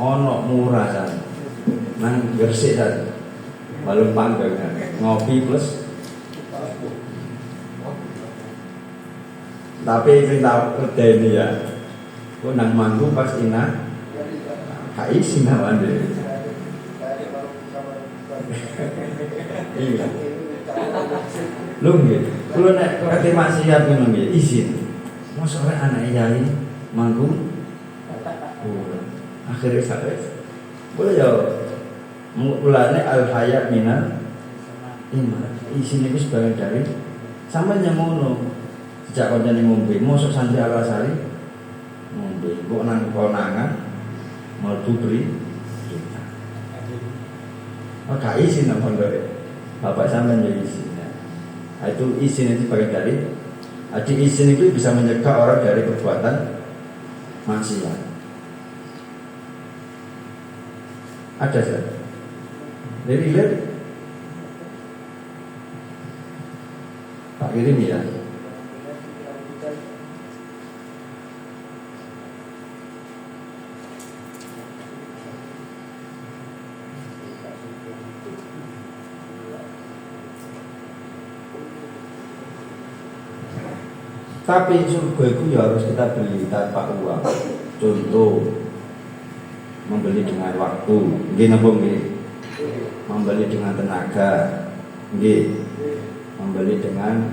Ono murah kan, nang Gresik kan, balung panggang kan, ngopi plus. Tapi sing tak kedeni ya, ku nang mangku pas ina, kai sinawan deh. Iya. Lu nggih, kula nek kate maksiat ngono nggih izin. Mosok rek anake yai mangku. Akhirnya saya boleh ya mulane al-hayat minal iman. Isine wis sebagian dari sampeyan yang ngono. Sejak koncane ngombe, mosok santri Al-Asari ngombe kok nang konangan mlebu beri kita. Maka izin nang pondok. Bapak sampeyan ya izin. Nah, itu izin itu bagian dari izin itu bisa mencegah orang dari perbuatan maksiat. Ada saja. Jadi lihat Pak kirim ya. Tapi surga itu ya harus kita beli tanpa uang. Contoh, membeli dengan waktu, nggih napa nggih? Membeli dengan tenaga, nggih. Membeli dengan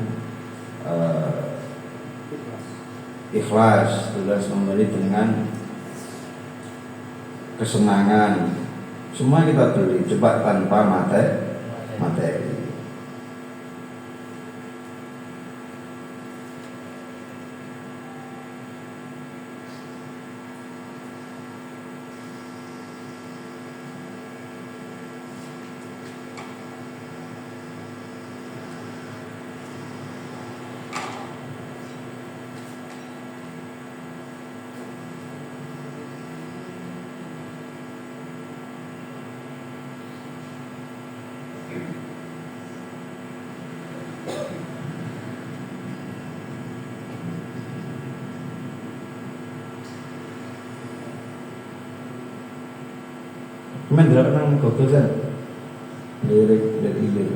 ikhlas, tugas membeli dengan kesenangan. Semua kita beli, coba tanpa materi. Cuman tidak pernah Google kan lirik dari ilir.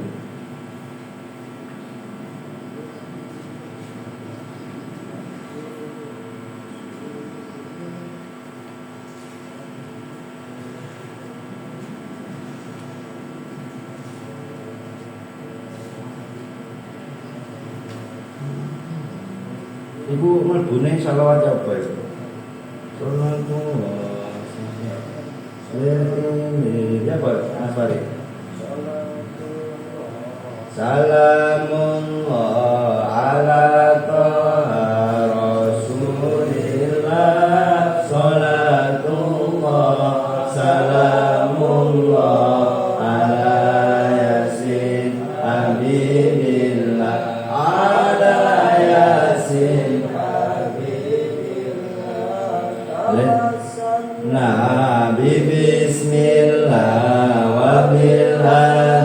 Ibu mlebune selawat apa itu? Ya Pak Asfari. Salamullah ala taha Rasulillah, salatullah salamullah ala yasin habibillah, ala yasin habibillah. Nabi bismillah wa billah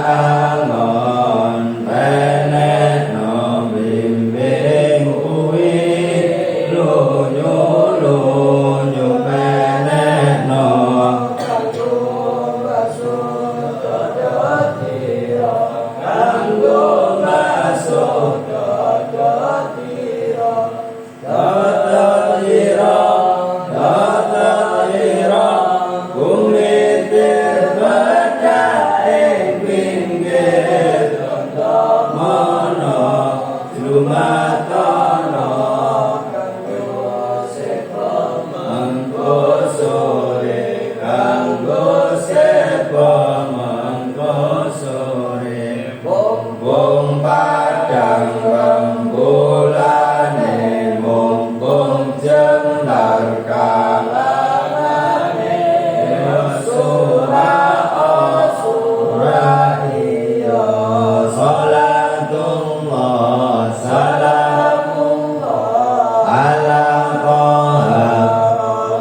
angon penekno bimbing kuwi lunyu penekno kanggo masuk Bung padang rembolane mumpung jembar kalangane surah iya salatullah salamullah ala toha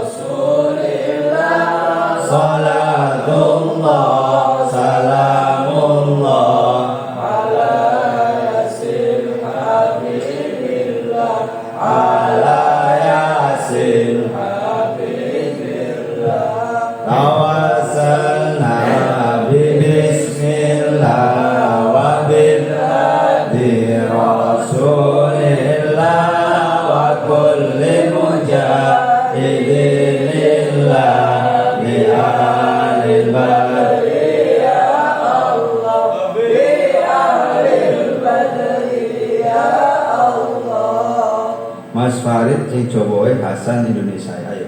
rasulillah salatullah salamullah ala yasin tawassalna bismillah wa bil hadi rasulillah wa kulli mujahidin lillah bi alil badri ya Allah bi alil badri ya Mas Farid sing Jawa Hasan Indonesia. Ayo.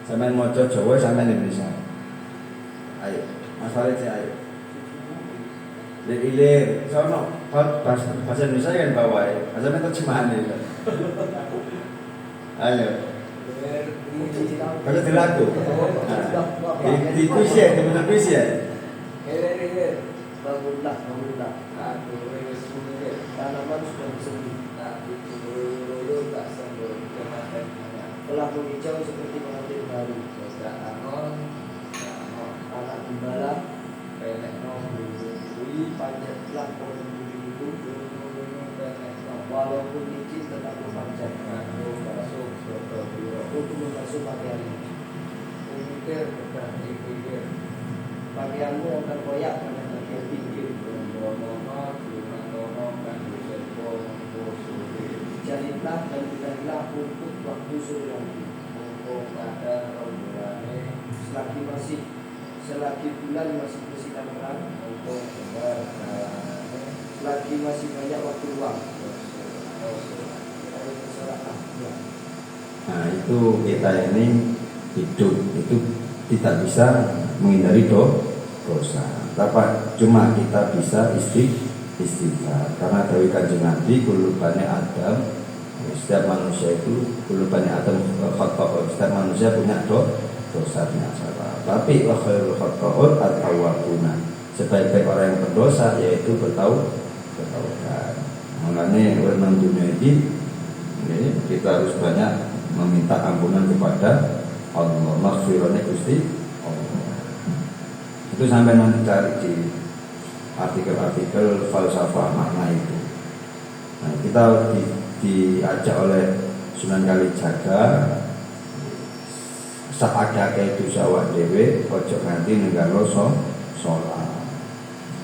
Sampeyan maca Jawa sampeyan Indonesia. Ayo. Mas Farid sing ayo. Ilir, sono bahasa Indonesia kan bawae. Sampeyan terjemahan iki. Ayo. Kalau dilaku. Di kuis ya, di bener kuis ya. Bangunlah. Tanaman sudah sembuh. Pelaku hijau seperti pengantin baru. Anak gembala, panjatlah pohon dulu. Walaupun licin tetap memanjat. Untuk membasuh pakaian. Pakaianmu akan koyak pada bagian pinggir. Jadilah dan berilah untuk waktu sore nanti. Selagi bulan masih bersinar terang, selagi masih banyak waktu luang. Nah itu kita ini hidup itu tidak bisa menghindari dosa. Tapi cuma kita bisa istighfar. Karena dari Kanjeng Nabi kulubane Adam, setiap manusia itu kulubane Adam khata', setiap manusia punya dosa punya salah. Tapi wa khairul khata'un at-tawwabuna. Sebaik-baik orang yang berdosa yaitu bertaubat. Makanya dalam dunia ini kita harus banyak meminta ampunan kepada Allah. Maghfirahnya Gusti Allah. Itu sampai nanti cari di artikel-artikel falsafah makna itu. Nah, kita diajak oleh Sunan Kalijaga saat ada itu sawah dewe ojo nganti nenggalo sholat.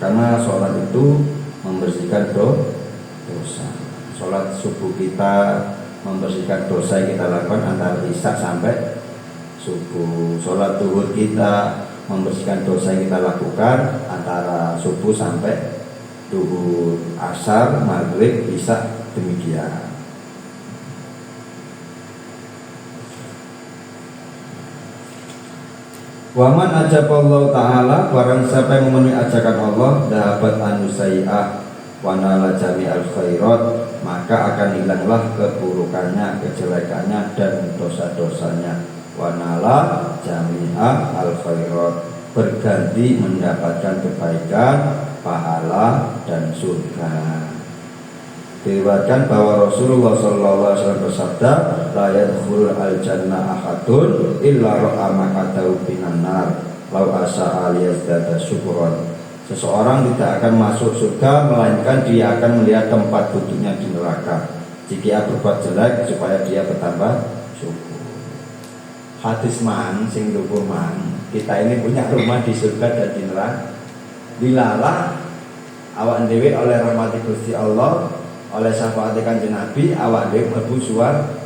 Karena sholat itu membersihkan dosa. Sholat subuh kita membersihkan dosa yang kita lakukan antara isya sampai subuh. Sholat duhur kita membersihkan dosa yang kita lakukan antara subuh sampai duhur. Asar, maghrib, isya demikian. Waman ajaballahu ta'ala, barang siapa yang memenuhi ajakan Allah, dapat anusai'ah wa nala jami'al khairat, maka akan hilanglah keburukannya, kejelekannya dan dosa-dosanya. Wa nala jami'al khairat, berganti mendapatkan kebaikan, pahala dan surga. Diriwayatkan bahwa Rasulullah SAW bersabda, la yadkhulul al-jannah ahadun illa ra'a maqadahu binan nar law asa'a liyazdada syukran. Seseorang tidak akan masuk surga melainkan dia akan melihat tempat duduknya di neraka. Jika dia berbuat jelek supaya dia bertambah syukur. Hadis man sing dhuwur man, kita ini punya rumah di surga dan di neraka. Dilala awak dhewe oleh rahmati Gusti Allah, oleh syafaat Kanjeng Nabi, awak dhewe mlebu swarga.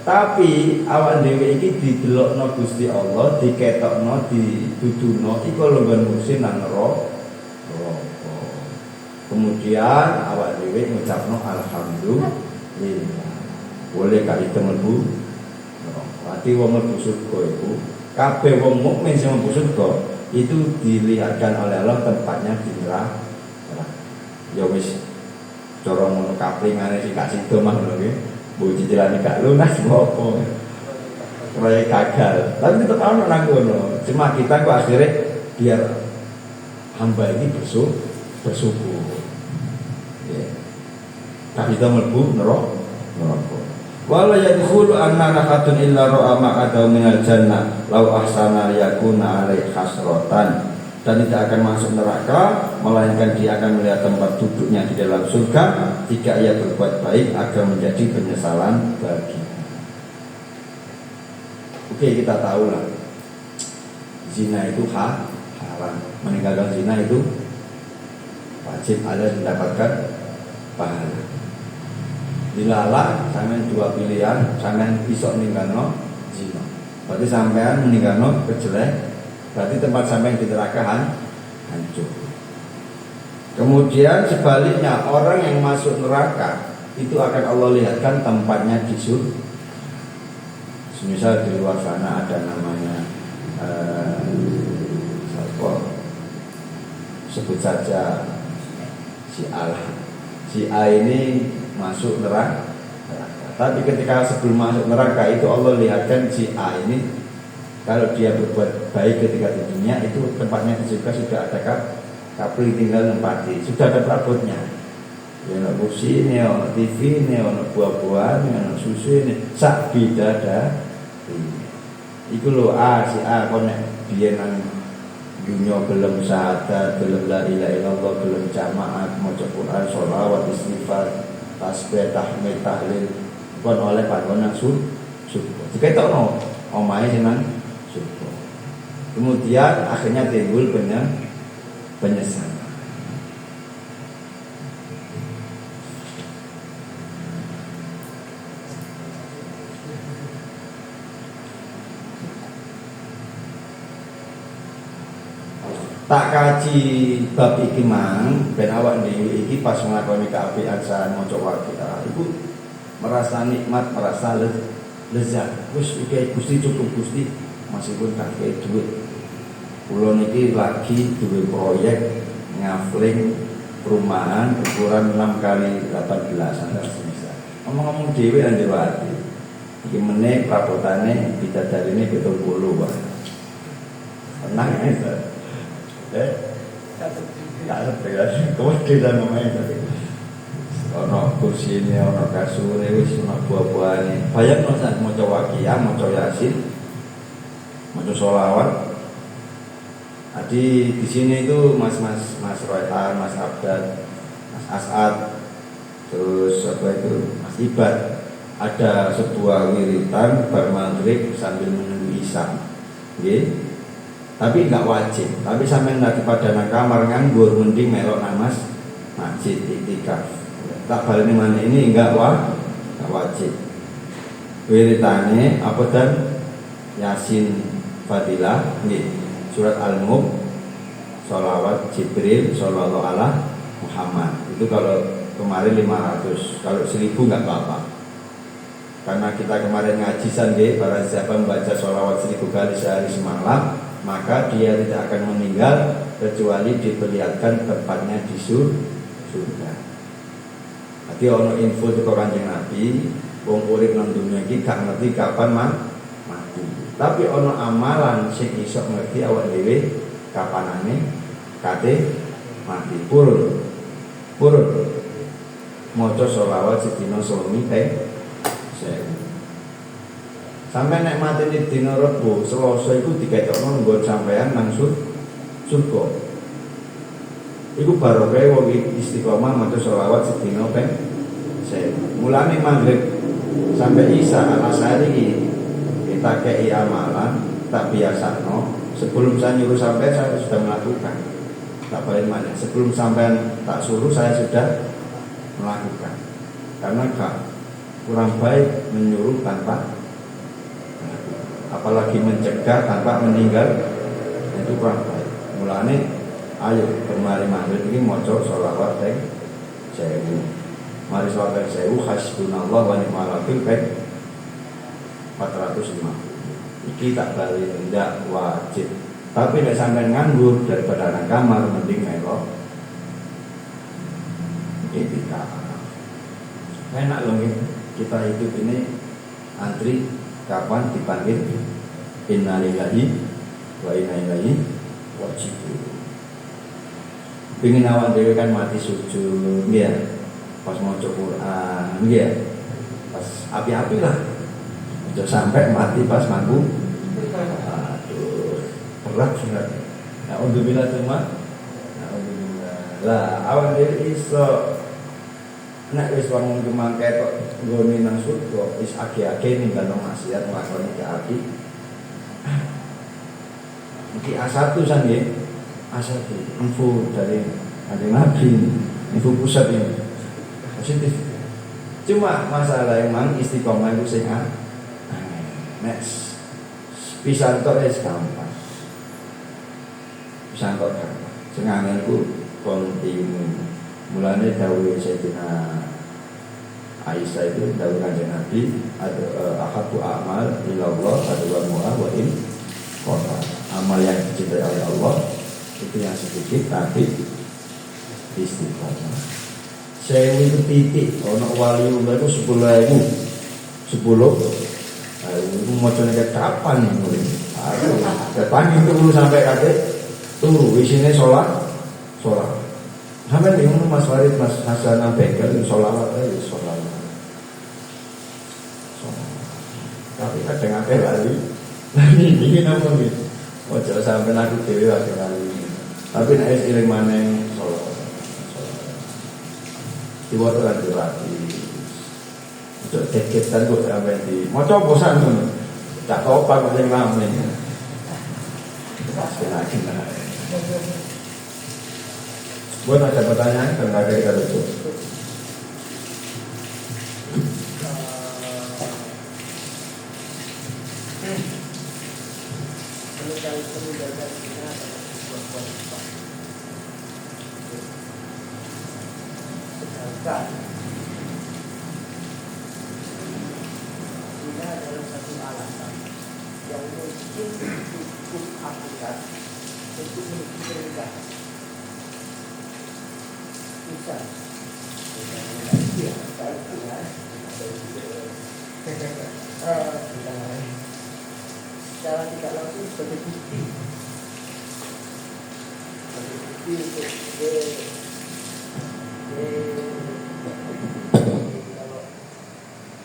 Tapi awak dhewe iki didelokno Gusti Allah, diketokno, diduduno iku lungguh musim nang neraka. Kemudian awak dhewe ngucapno alhamdulillah. Boleh kali mlebu neraka. Ati wong mlebu surga iku kabeh wong mukmin sing mlebu surga itu dilihatkan oleh Allah tempatnya di neraka. Ya wis cara ngono kaplingane sing gak sida mah lho nggih. Bu cicilane gak lunas opo. Proyek gagal. Tapi tetep ana nang kono. Cuma kita kok akhirnya biar hamba ini bersyukur. Ya. Tak kita mlebu neraka. Wala yadkhulu anna nakatun illa ra'a ma'adaw minal jannah law ahsana yakuna alaih hasratan. Dan tidak akan masuk neraka melainkan dia akan melihat tempat duduknya di dalam surga jika ia berbuat baik agar menjadi penyesalan bagi. Oke, kita tahu lah zina itu haram, meninggalkan zina itu wajib, ada mendapatkan pahala. Dilala sampean dua pilihan, sampean iso ninggalno zina. Berarti sampean meninggalno kejelek. Berarti tempat sampai di neraka hancur. Kemudian sebaliknya orang yang masuk neraka itu akan Allah lihatkan tempatnya di surga. Misal di luar sana ada namanya sebut saja si A. Si A ini masuk neraka. Tapi ketika sebelum masuk neraka itu Allah lihatkan si A ini, kalau dia berbuat baik ketika di dunia itu tempatnya di surga sudah ada kapling tinggal nempati, sudah ada perabotnya. Ya ono kursi ini, ono TV ini, ono buah-buahan, ono susu ini, sak bidada. Iku lho si A konek biyen nang dunya gelem syahadat, gelem la ilaha illallah, gelem jamaah, maca Quran, sholawat, istighfar, tasbih, tahmid, tahlil, kon oleh panggonan surga. Diketokno omahe seneng. Kemudian akhirnya timbul penyesalan. Tak kaji bab iki mang ben awak dhewe iki pas nglakoni kaapian sahan maca waqiah iku merasa nikmat, merasa lezat. Wis iki Gusti cukup Gusti, meskipun tak kei duit. Kula niki lagi duwe proyek ngafling perumahan ukuran 6 kali 18 anda bisa. Ngomong-ngomong dhewe nang Dewati. Iki meneh prabotane bidadarine 70 wae. Tenang ae. Ya tegas. Kemudian namanya tadi. Ono kursi ini, ono kasur, wis ono buah-buahane. Bayangno sak maca waqiah, maca yasin, maca sholawat. Jadi di sini itu Mas Royhan, Mas Abdad, Mas As'ad, terus apa itu Mas Ibad, ada sebuah wiritan bar maghrib sambil menunggu isya, okay? Tapi nggak wajib. Tapi sampai lagi pada nang kamar nganggur, mending melok nang masjid iktikaf. Tak balik mana ini nggak wajib. Wiritane apa dan Yasin Fadilah, okay? Surat Al-Mulk, sholawat Jibril, shollallahu ala Muhammad. Itu kalau kemarin 500, kalau 1000 nggak apa-apa. Karena kita kemarin ngaji sandi, barang siapa membaca sholawat 1000 kali sehari semalam, maka dia tidak akan meninggal kecuali diperlihatkan tempatnya di surga. Jadi ono info teko Kanjeng Nabi, wong urip nang dunya iki gak ngerti kapan mati. Tapi ono amalan sing iso ngerti awak dhewe kapanane kate mati. Purun maca sholawat sedina suwi sampai nek mati di dina Rebo, Selasa iku diketokno nggon sampean nang surga. Iku barokah wong istiqomah maca selawat sedina ping 1000. Mulane maghrib sampai isya al-asar iki kita kei amalan tak biasano. Sebelum saya nyuruh sampai saya sudah melakukan. Tak balik mana. Sebelum sampai tak suruh saya sudah melakukan. Karena kurang baik menyuruh tanpa melakukan. Apalagi mencegah tanpa meninggal, itu kurang baik. Mulane ayo kemari maghrib ini maca sholawat ping 1000. Mari sholawat ping 1000 hasbunallah wa ni'mal wakil ping 450. Iki tak balik ndak wajib. Tapi nek sampean nganggur daripada nang kamar mending melo. Etika. Enak loh kita hidup ini antri kapan dipanggil innalillahi wa inna ilaihi raji'un. Pingin awak dhewe kan mati sujud, nggih. Pas maca Quran, nggih. Pas api-api lah. Aja sampai mati pas mangku. Aduh, berat sangat. Alhamdulillah cuma. Alhamdulillah. Lah, awak dhewe iso nek wis wong cuma ketok nggone nang surga, wis age-age ninggalno maksiat nglakoni keapi. Iki A1 san nggih. Asal info dari Nabi, info pusat ini positif. Cuma masalah emang istiqomah itu sehat. Next, pisanto es gampang. Pisanto gampang. Sengangan itu kontinu. Mulanya dawuh Sayyidina Aisyah itu dawuh Kanjeng Nabi, ahabbu amal ilallah adwamuha wa in qalla. Amal yang dicintai oleh Allah itu yang sedikit tapi istiqomah. Saya itu titik, ono wali umur itu 10.000, 10. Itu macamnya kayak kapan nih mulai? Depan itu dulu sampai kakek turu, isinya sholat. Sampai bingung Mas Farid, Mas Hasan Abegel sholat. Tapi kadang apa lali ini apa gitu? Ojo sampai aku dewi ada lali. Tapi nek iling maneng sholat. Diwaca lan dirati. Ojo deket-deketan kok sampai di maca bosan ngono. Tak topan kok sing rame. Lagi nah. Buat ada pertanyaan dan ada kita tutup. Ini adalah satu alasan yang mungkin cukup akurat untuk mencegah bisa secara tidak langsung sebagai bukti untuk kalau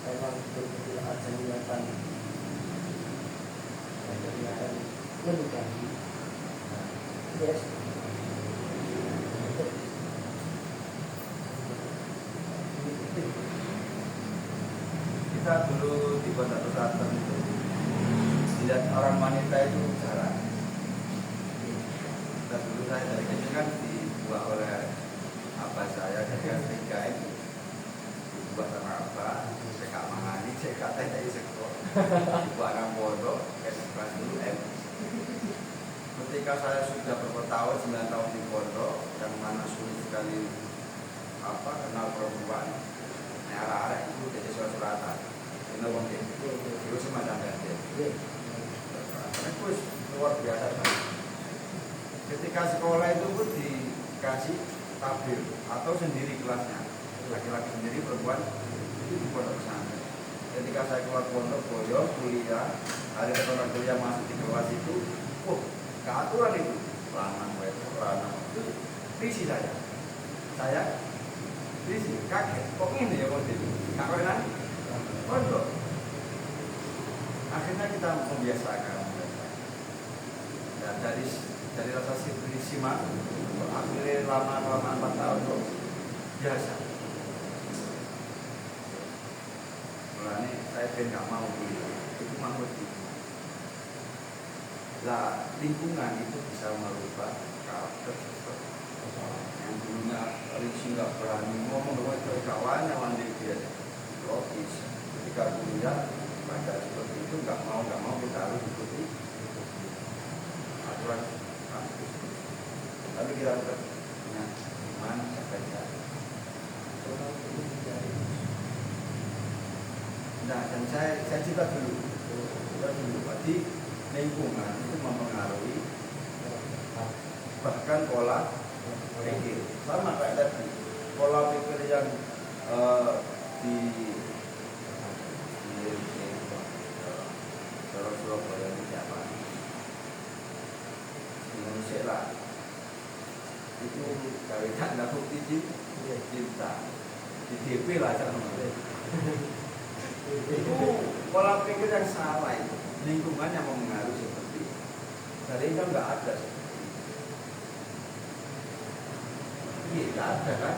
memang betul ada niatan menikahi, yes. Kita dulu di Pondok Pesantren itu lihat orang wanita itu jarang. Kita dulu saya dari kecil kan dibuat oleh abah saya dari Afrika itu dibuat sama abah, cekak mangani, cekak teh dari sekolah, dibuat nang pondok, kelas dulu Ketika saya sudah berapa tahun, 9 tahun di pondok, yang mana sulit sekali kenal perempuan, arah-arah itu jadi surat-suratan. Itu semacam itu. Itu luar biasa. Ketika sekolah itu pun dikasih tabir atau sendiri kelasnya, laki-laki sendiri, perempuan itu di pondok pesantren. Ketika saya keluar pondok boyong kuliah, hari pertama kuliah masuk di kelas itu, keaturan itu, lanang itu visi saya visi kaget, kok ini ya kok itu, kakenan pondok. Akhirnya kita membiasakan. Dan dari dari rasa simak akhirnya lama 4 tahun kok biasa. Mulanya saya nggak mau itu mau mesti. Lah lingkungan itu bisa merubah karakter seseorang. Yang dulunya Rizky nggak berani ngomong dengan kawannya mandi dia logis. Ketika kuliah pada seperti itu nggak mau kita harus ikuti aturan kampus. Tapi kita tetap punya mana saja. Nah, dan saya cerita dulu. Berarti lingkungan itu mempengaruhi bahkan pola pikir. Sama kayak tadi, pola pikir yang di Surabaya ini siapa? Indonesia lah. Itu dari tanda bukti cinta di DP lah jangan. Itu pola pikir yang salah itu. Lingkungan yang mempengaruhi seperti itu. Dari itu nggak ada seperti itu. Iya, nggak ada kan?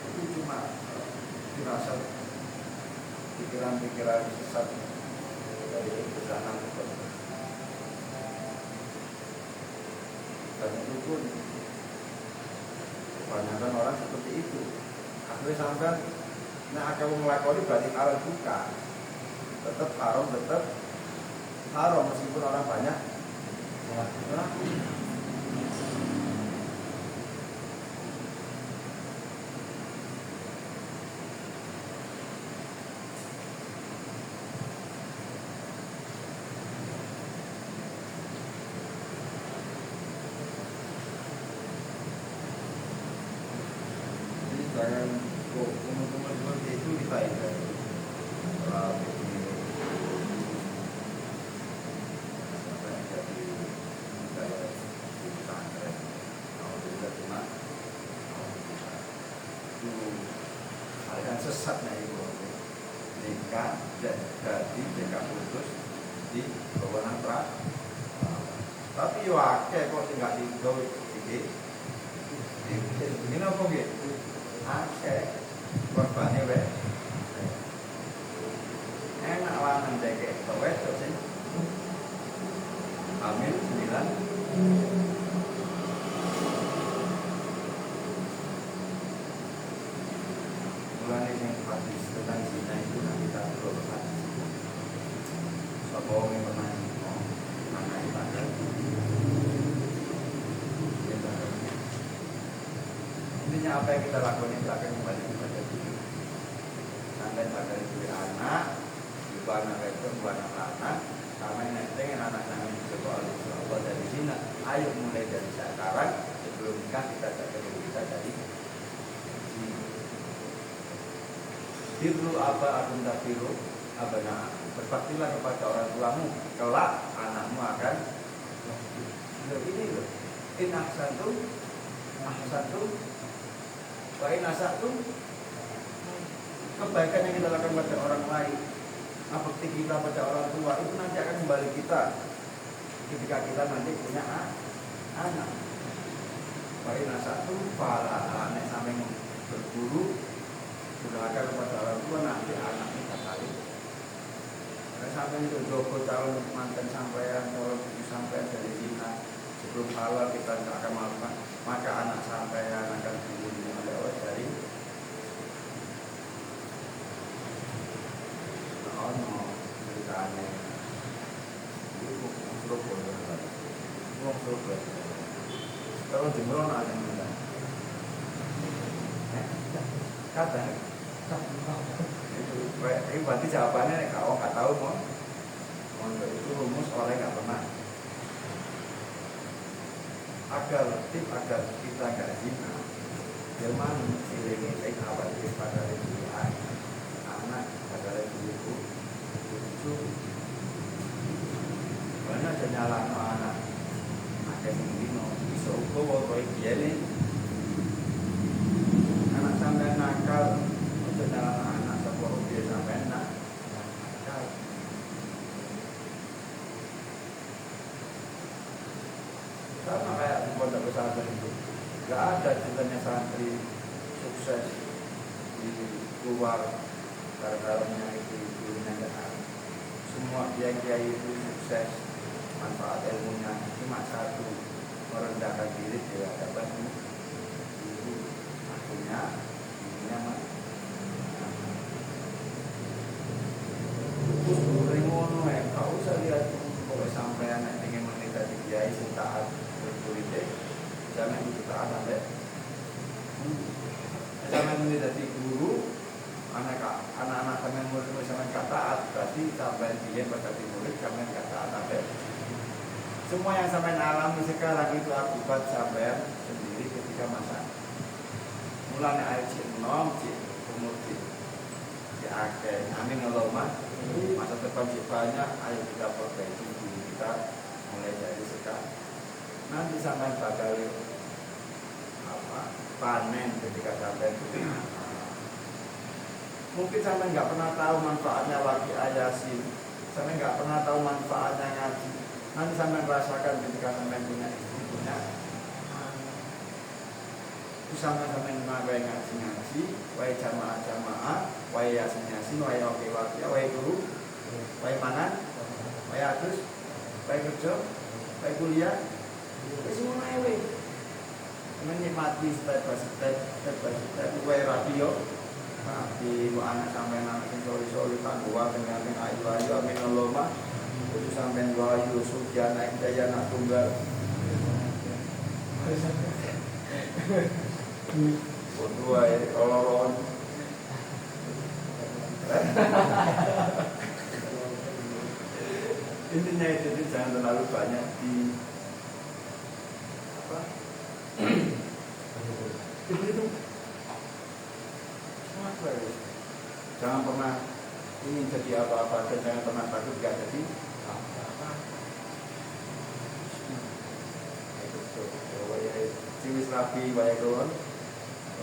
Itu cuma dirasa pikiran-pikiran sesat dari kesalahan itu. Dan itu pun kebanyakan orang seperti itu. Akhirnya sampai nah akan melakoni berarti halal buka. Tetap haram meskipun orang banyak melakukan. Jadi jangan umur-umur seperti itu kita ingat. Sesatnya itu nikah dan jadi nikah putus di kawanan pra. Tapi wakil kok tinggal di gawe iki. Ini apa gitu? Akeh korbannya wae. Enak lanang deke gawe terus hamil 9. Tentang zina itu nanti kita perlu berhati. Sopo yang pernah mengenai tanggal intinya apa yang kita lakukan itu akan kembali kepada diri. Sampai pada diri anak, ibu anak itu, ibu anak, sama yang pengen anak yang dicoba oleh Allah dari zina. Ayo mulai dari sekarang sebelum nikah kita dari Birru aba akum tafiru abana. Berbaktilah kepada orang tuamu, kelak anakmu akan ini loh. In ahsantu wa in asatu. Kebaikan yang kita lakukan pada orang lain, bakti kita pada orang tua itu nanti akan kembali kita ketika kita nanti punya anak. Wa in asatu fala anak sampai berburu durhaka kepada orang tua nanti anaknya kali. Karena sampai itu jogo calon mantan sampean, calon cucu sampean dari zina sebelum halal kita tidak akan melakukan, maka anak sampean akan dilindungi oleh Allah dari ceritanya itu Surabaya. Kalau di Meron ada yang muda. Kata itu berarti jawabannya kalau nggak tahu mau itu rumus oleh nggak pernah agar kita nggak zina. Memang silingi saya awal pada itu anak pada itu lucu banyak ada nyala anak makan dino bisa ukur bahwa dia nih anak sampai nakal untuk nyala anak sepuluh dia sampai nakal. Sama jadi sukses di luar gara-garanya itu gurunya jahat. Semua kiai-kiai itu sukses, manfaat ilmunya cuma satu, merendahkan diri di hadapan guru. Akhirnya dirinya terus ngono ya, kau usah lihat kalau sampai anak ingin menikah di kiai sing taat berpolitik, jangan itu taat sampai jangan menjadi guru, anak-anak kalian murid jangan taat, berarti sampai dia menjadi murid jangan taat sampai semua yang sampai alami sekarang itu akibat sampai sendiri ketika masa mulanya air cik nom cik umur cik akhir amin Allahumma masa depan cik banyak, ayo kita perbaiki diri kita mulai dari sekarang. Nanti sampai bakal panen ketika sampai mungkin sampai nggak pernah tahu manfaatnya lagi ayasin, sampai nggak pernah tahu manfaatnya ngaji. Nanti sampai merasakan ketika sampai punya istri punya sampai ngaji ngaji, wae jamaah, wae yasin, wae oke, wae guru, wae mangan, wae atus, wae kerja, wae kuliah, semua wae. Menikmati step by step, wae radio, di anak sampai anak soli tangguhan dengan ayu amin Allahumma, itu sampai wayu sucian naik daya anak tunggal. Berdua ya, kalau intinya itu jangan terlalu banyak di apa? Itu jangan pernah ingin jadi apa-apa dan jangan pernah takut gak jadi apa-apa. Ciwis rapi banyak keluar,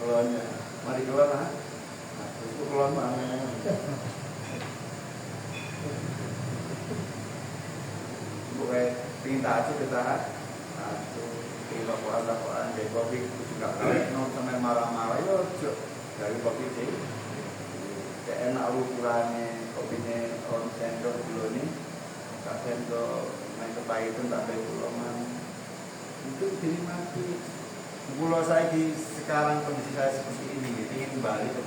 keluarnya, mari keluar lah, itu keluar mana? Bukan pinta aja kita, itu laporan dari kopi juga kalau sampai marah-marah yo dari kopi sih, kayak enak ukurannya kopinya orang sendok dulu nih, tak sendok main terbaik itu tak baik pulangan, itu jadi mati. Kalau saya di sekarang kondisi saya seperti ini, ingin kembali ke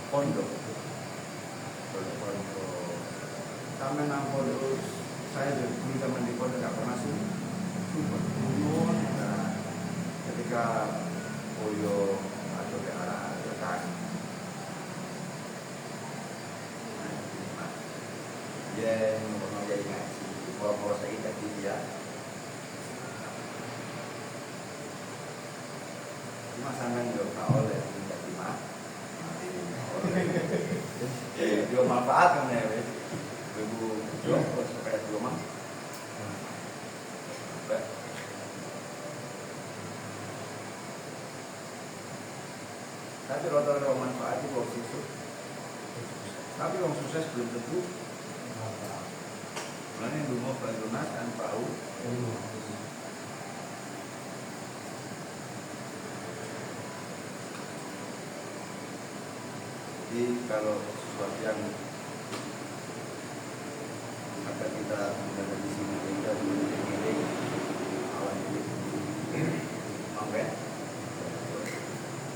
pondok. Sampai nang pondok, saya dulu teman di pondok nggak pernah super. Nah, ketika boyo atau ke arah rekan, dia mau jadi ngaji, mau saya tadi dia. Cuma sampai nggak tahu oleh tidak dimak, dia manfaat kan ya, ibu jual supaya dua mah, tapi rata-rata manfaat itu sukses, tapi orang sukses belum tentu. Mulanya dulu berlunas dan tahu. Jadi kalau sesuatu yang agar kita berada di sini kita menjadi awan ini, oke?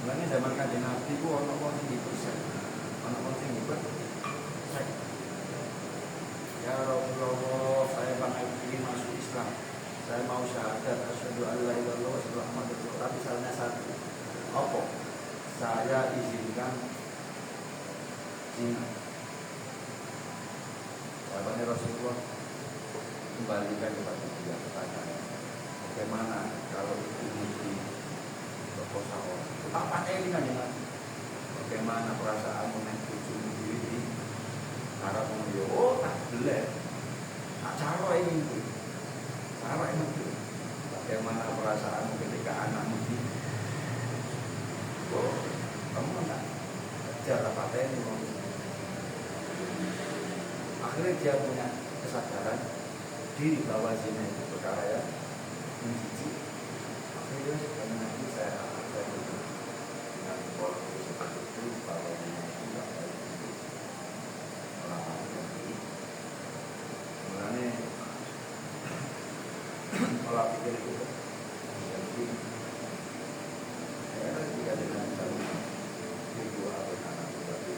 Mulanya zaman kajian Nabi itu orang-orang yang dipersen, orang-orang yang dipersen. Ya Rasulullah, saya ingin masuk Islam, saya mau syahadat, asyhadu an la ilaha illallah wa asyhadu anna Muhammadar Rasulullah. Tapi syaratnya satu, apa? Saya izinkan zina. Jawabannya Rasulullah kembalikan kepada dia pertanyaan, bagaimana kalau itu mesti berkosa orang? Apa ini kan ya? Bagaimana perasaanmu yang tujuh diri cara menguji? Oh tak boleh. Tak cara ini tu. Cara ini tu. Bagaimana perasaanmu ketika anakmu di? Oh kamu enggak kerja apa ini? Akhirnya dia punya kesadaran diri bahwa zina itu perkara yang menjijik. Akhirnya dia sudah mengerti saya pola pikir itu. Jadi ya jika dengan itu apa anak berarti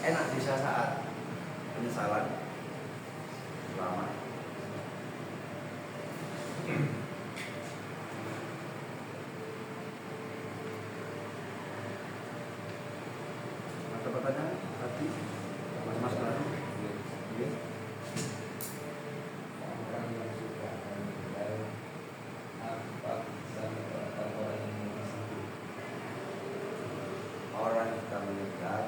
enak di saat penyesalan lama. Ada pertanyaan tadi Mas Baru? Iya. Orang yang sudah meninggal apa bisa mendapatkan orang yang masih hidup? Orang yang sudah meninggal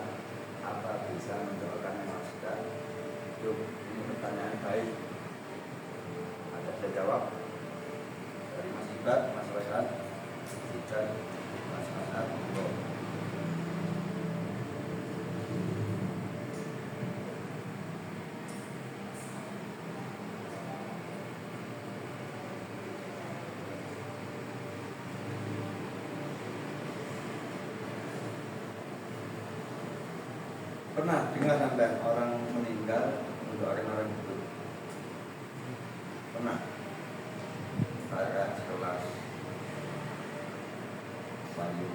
apa bisa mendoakan yang sudah hidup? Ini pertanyaan baik. Ada saya jawab dari Mas Ibat, Mas Rekan, Ijan, Mas Hasan. Pernah dengar sampai orang meninggal mendoakan orang hidup? Pernah? Saya kan sekelas Bayu.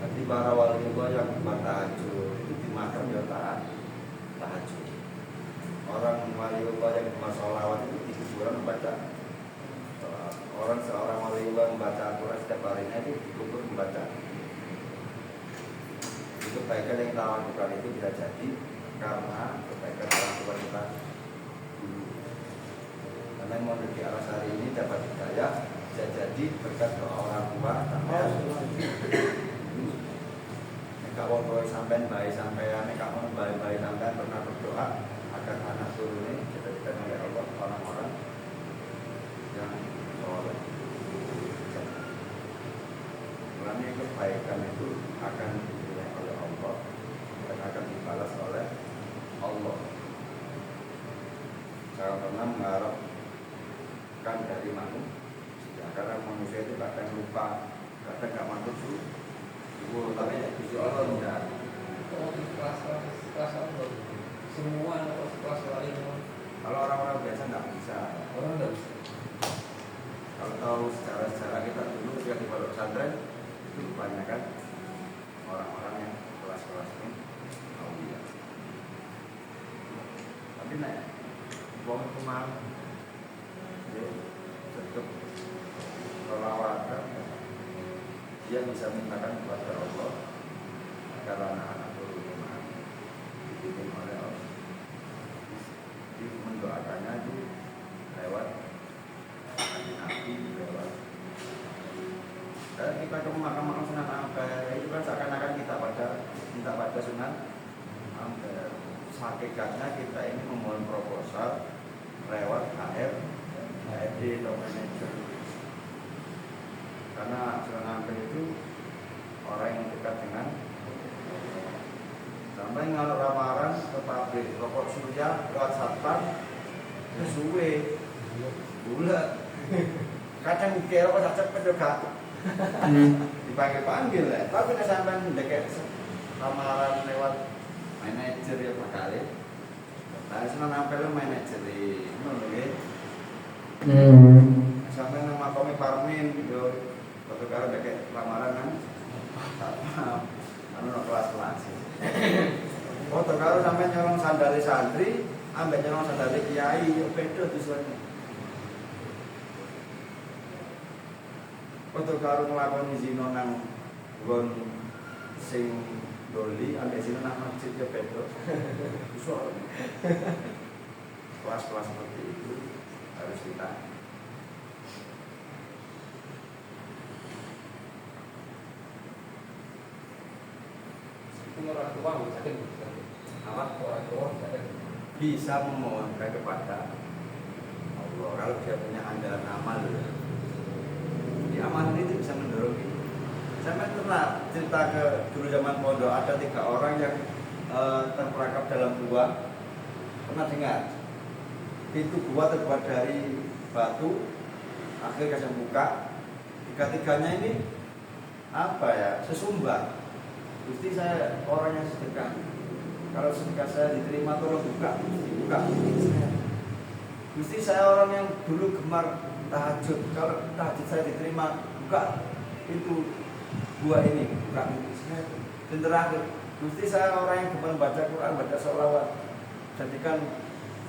Nanti para wali yang bertahajud itu di makam ya tahajud. Orang wali yang bersolawat itu di kuburan membaca. Seorang wali membaca Al-Quran setiap harinya itu dikubur membaca. Itu kebaikan yang kita lakukan itu bisa jadi karena kebaikan orang tua kita dulu. Karena yang mau di Arasari ini dapat hidayah bisa jadi berkat doa orang tua sampai Nek wong kowe sampean bae sampean nek kamu bae sampean pernah berdoa agar anak turune diberikan oleh Allah orang-orang yang soleh. Karena kebaikan itu akan dinilai oleh Allah dan akan dibalas oleh Allah. Saya pernah mengharapkan dari manusia karena manusia itu kadang lupa, kadang nggak mampu tapi Gusti Allah tidak. Kelas Allah semua kelas lain. Kalau orang-orang biasa nggak bisa. Orang nggak bisa. Kalau tahu secara kita dulu ketika di pondok pesantren itu kebanyakan orang-orang yang kelas-kelas ini aulia. Tapi nek wong kemar dia tetap kelawatan, dia bisa mintakan kepada Allah agar anak-anak turunnya dibimbing oleh Allah. Jadi mendoakannya itu lewat Nabi lewat. Dan kita ke makam-makam Sunan Ampel itu kan seakan-akan kita minta pada Sunan Ampel. Hakikatnya kita ini memohon proposal lewat HRD atau manajer. Karena Sunan Ampel itu orang yang dekat dengan sampai ngalor lamaran ke pabrik rokok surya lewat satpam itu suwe bulat kadang kira kok saja pedogat dipanggil ya tapi udah sampai deket lamaran lewat manajer ya Pak Kali. Nah Sunan Ampel manajer di mana gitu sampai nama kami Parmin gitu waktu kalau deket lamaran kan sama anu kelas-kelas foto karo sampai nyolong sandali santri ambek nyolong sandali kiai yo beda tujuannya. Foto karo nglakoni zina nang nggon sing doli ambek zina nang masjid yo beda. Soal kelas-kelas seperti itu harus kita Orang tua bisa memohonkan kepada Allah kalau dia punya andalan amal. Di amal itu bisa mendorong itu. Saya pernah cerita ke dulu zaman pondok ada 3 orang yang terperangkap dalam gua. Pernah dengar? Pintu gua terbuat dari batu, akhirnya saya buka. 3-tiganya ini apa ya? Sesumbar. Gusti saya orang yang sedekah. Kalau sedekah saya diterima tolong buka. Gusti saya orang yang dulu gemar tahajud. Kalau tahajud saya diterima, buka pintu gua ini, buka pintu saya. Dan terakhir, Gusti saya orang yang gemar baca Quran, baca sholawat. Jadikan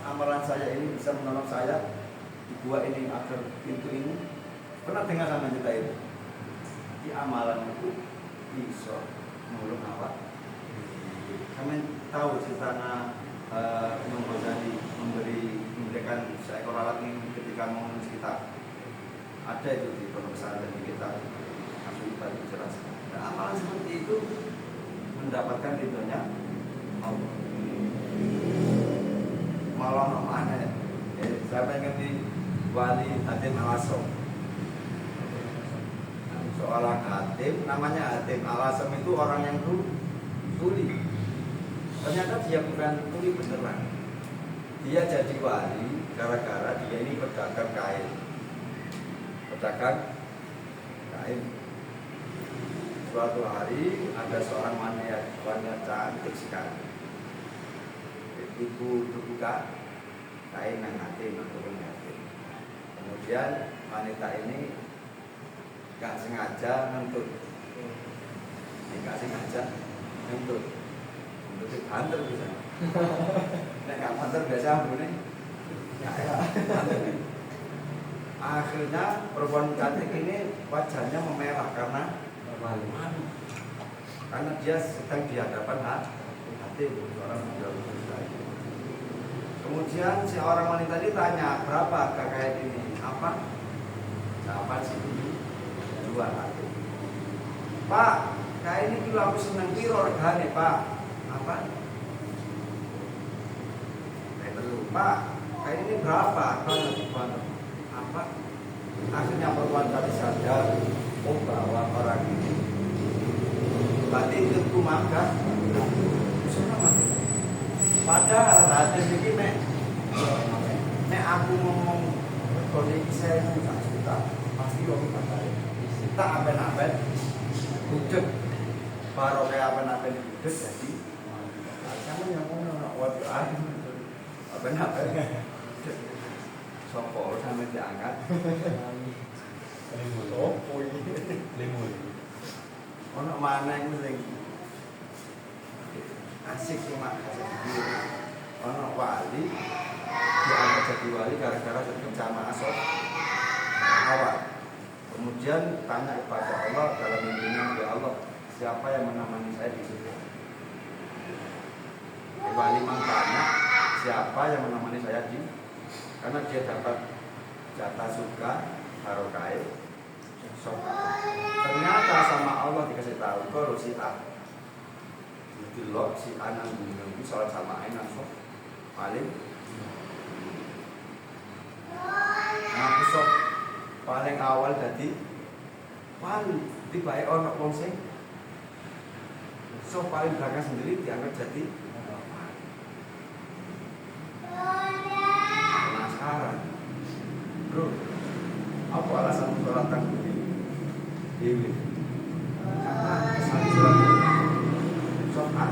amalan saya ini bisa menolong saya di gua ini agar pintu ini. Pernah dengar sama cerita itu? Di amalan itu bisa menolong apa? Kami tahu ceritanya Imam Ghazali memberikan seekor alat ini ketika mau menulis kitab. Ada itu di pondok pesantren di kitab Asy-Syifa itu jelas. Dan amalan seperti itu mendapatkan ridhonya Allah. Malah mana ya? Saya pengen di Wali Hatim Al-Asom. Seorang Hatim, namanya Hatim Al-Asom itu orang yang tuli. Ternyata dia bukan tuli beneran. Dia jadi wali gara-gara dia ini pedagang kain. Suatu hari ada seorang wanita cantik sekali. Ibu terbuka kain yang Hatim ataupun Hatim. Kemudian wanita ini gak sengaja ngentut. Itu banter bisa. Nek gak banter biasa ambune. Akhirnya perempuan cantik ini wajahnya memerah karena malu. Karena dia sedang di hadapan hati orang Kemudian si orang wanita ini tanya, berapa harga kain ini? Apa? Jawaban si ibu 2 hati. Pak, kain ini kilo aku seneng piro regane, Pak? Apa? Pak, kain ini berapa? Apa? Akhirnya perempuan tadi sadar, oh bahwa orang ini berarti itu maka padahal hati ini nek aku ngomong kondisi saya itu tak juta pasti lo kita tak apa-apa budget baru kayak apa-apa budget jadi kamu yang ngomong waktu apa-apa sopo sampai diangkat sopo ini ono mana itu sing asik cuma ono wali diangkat jadi wali gara-gara tetap sama asal awal. Kemudian tanya kepada Allah dalam mimpinya, ya Allah, siapa yang menemani saya di situ? Wali mengtanya siapa yang menemani saya di, karena dia dapat jatah surga barokah. Ternyata sama Allah dikasih tahu kalau si A dilok si anak gunung itu salah sama anak sok paling aku sok paling awal jadi paling tiba ono wong sing sok paling belakang sendiri dianggap jadi penasaran bro, apa alasan sholat tangguh Dewi?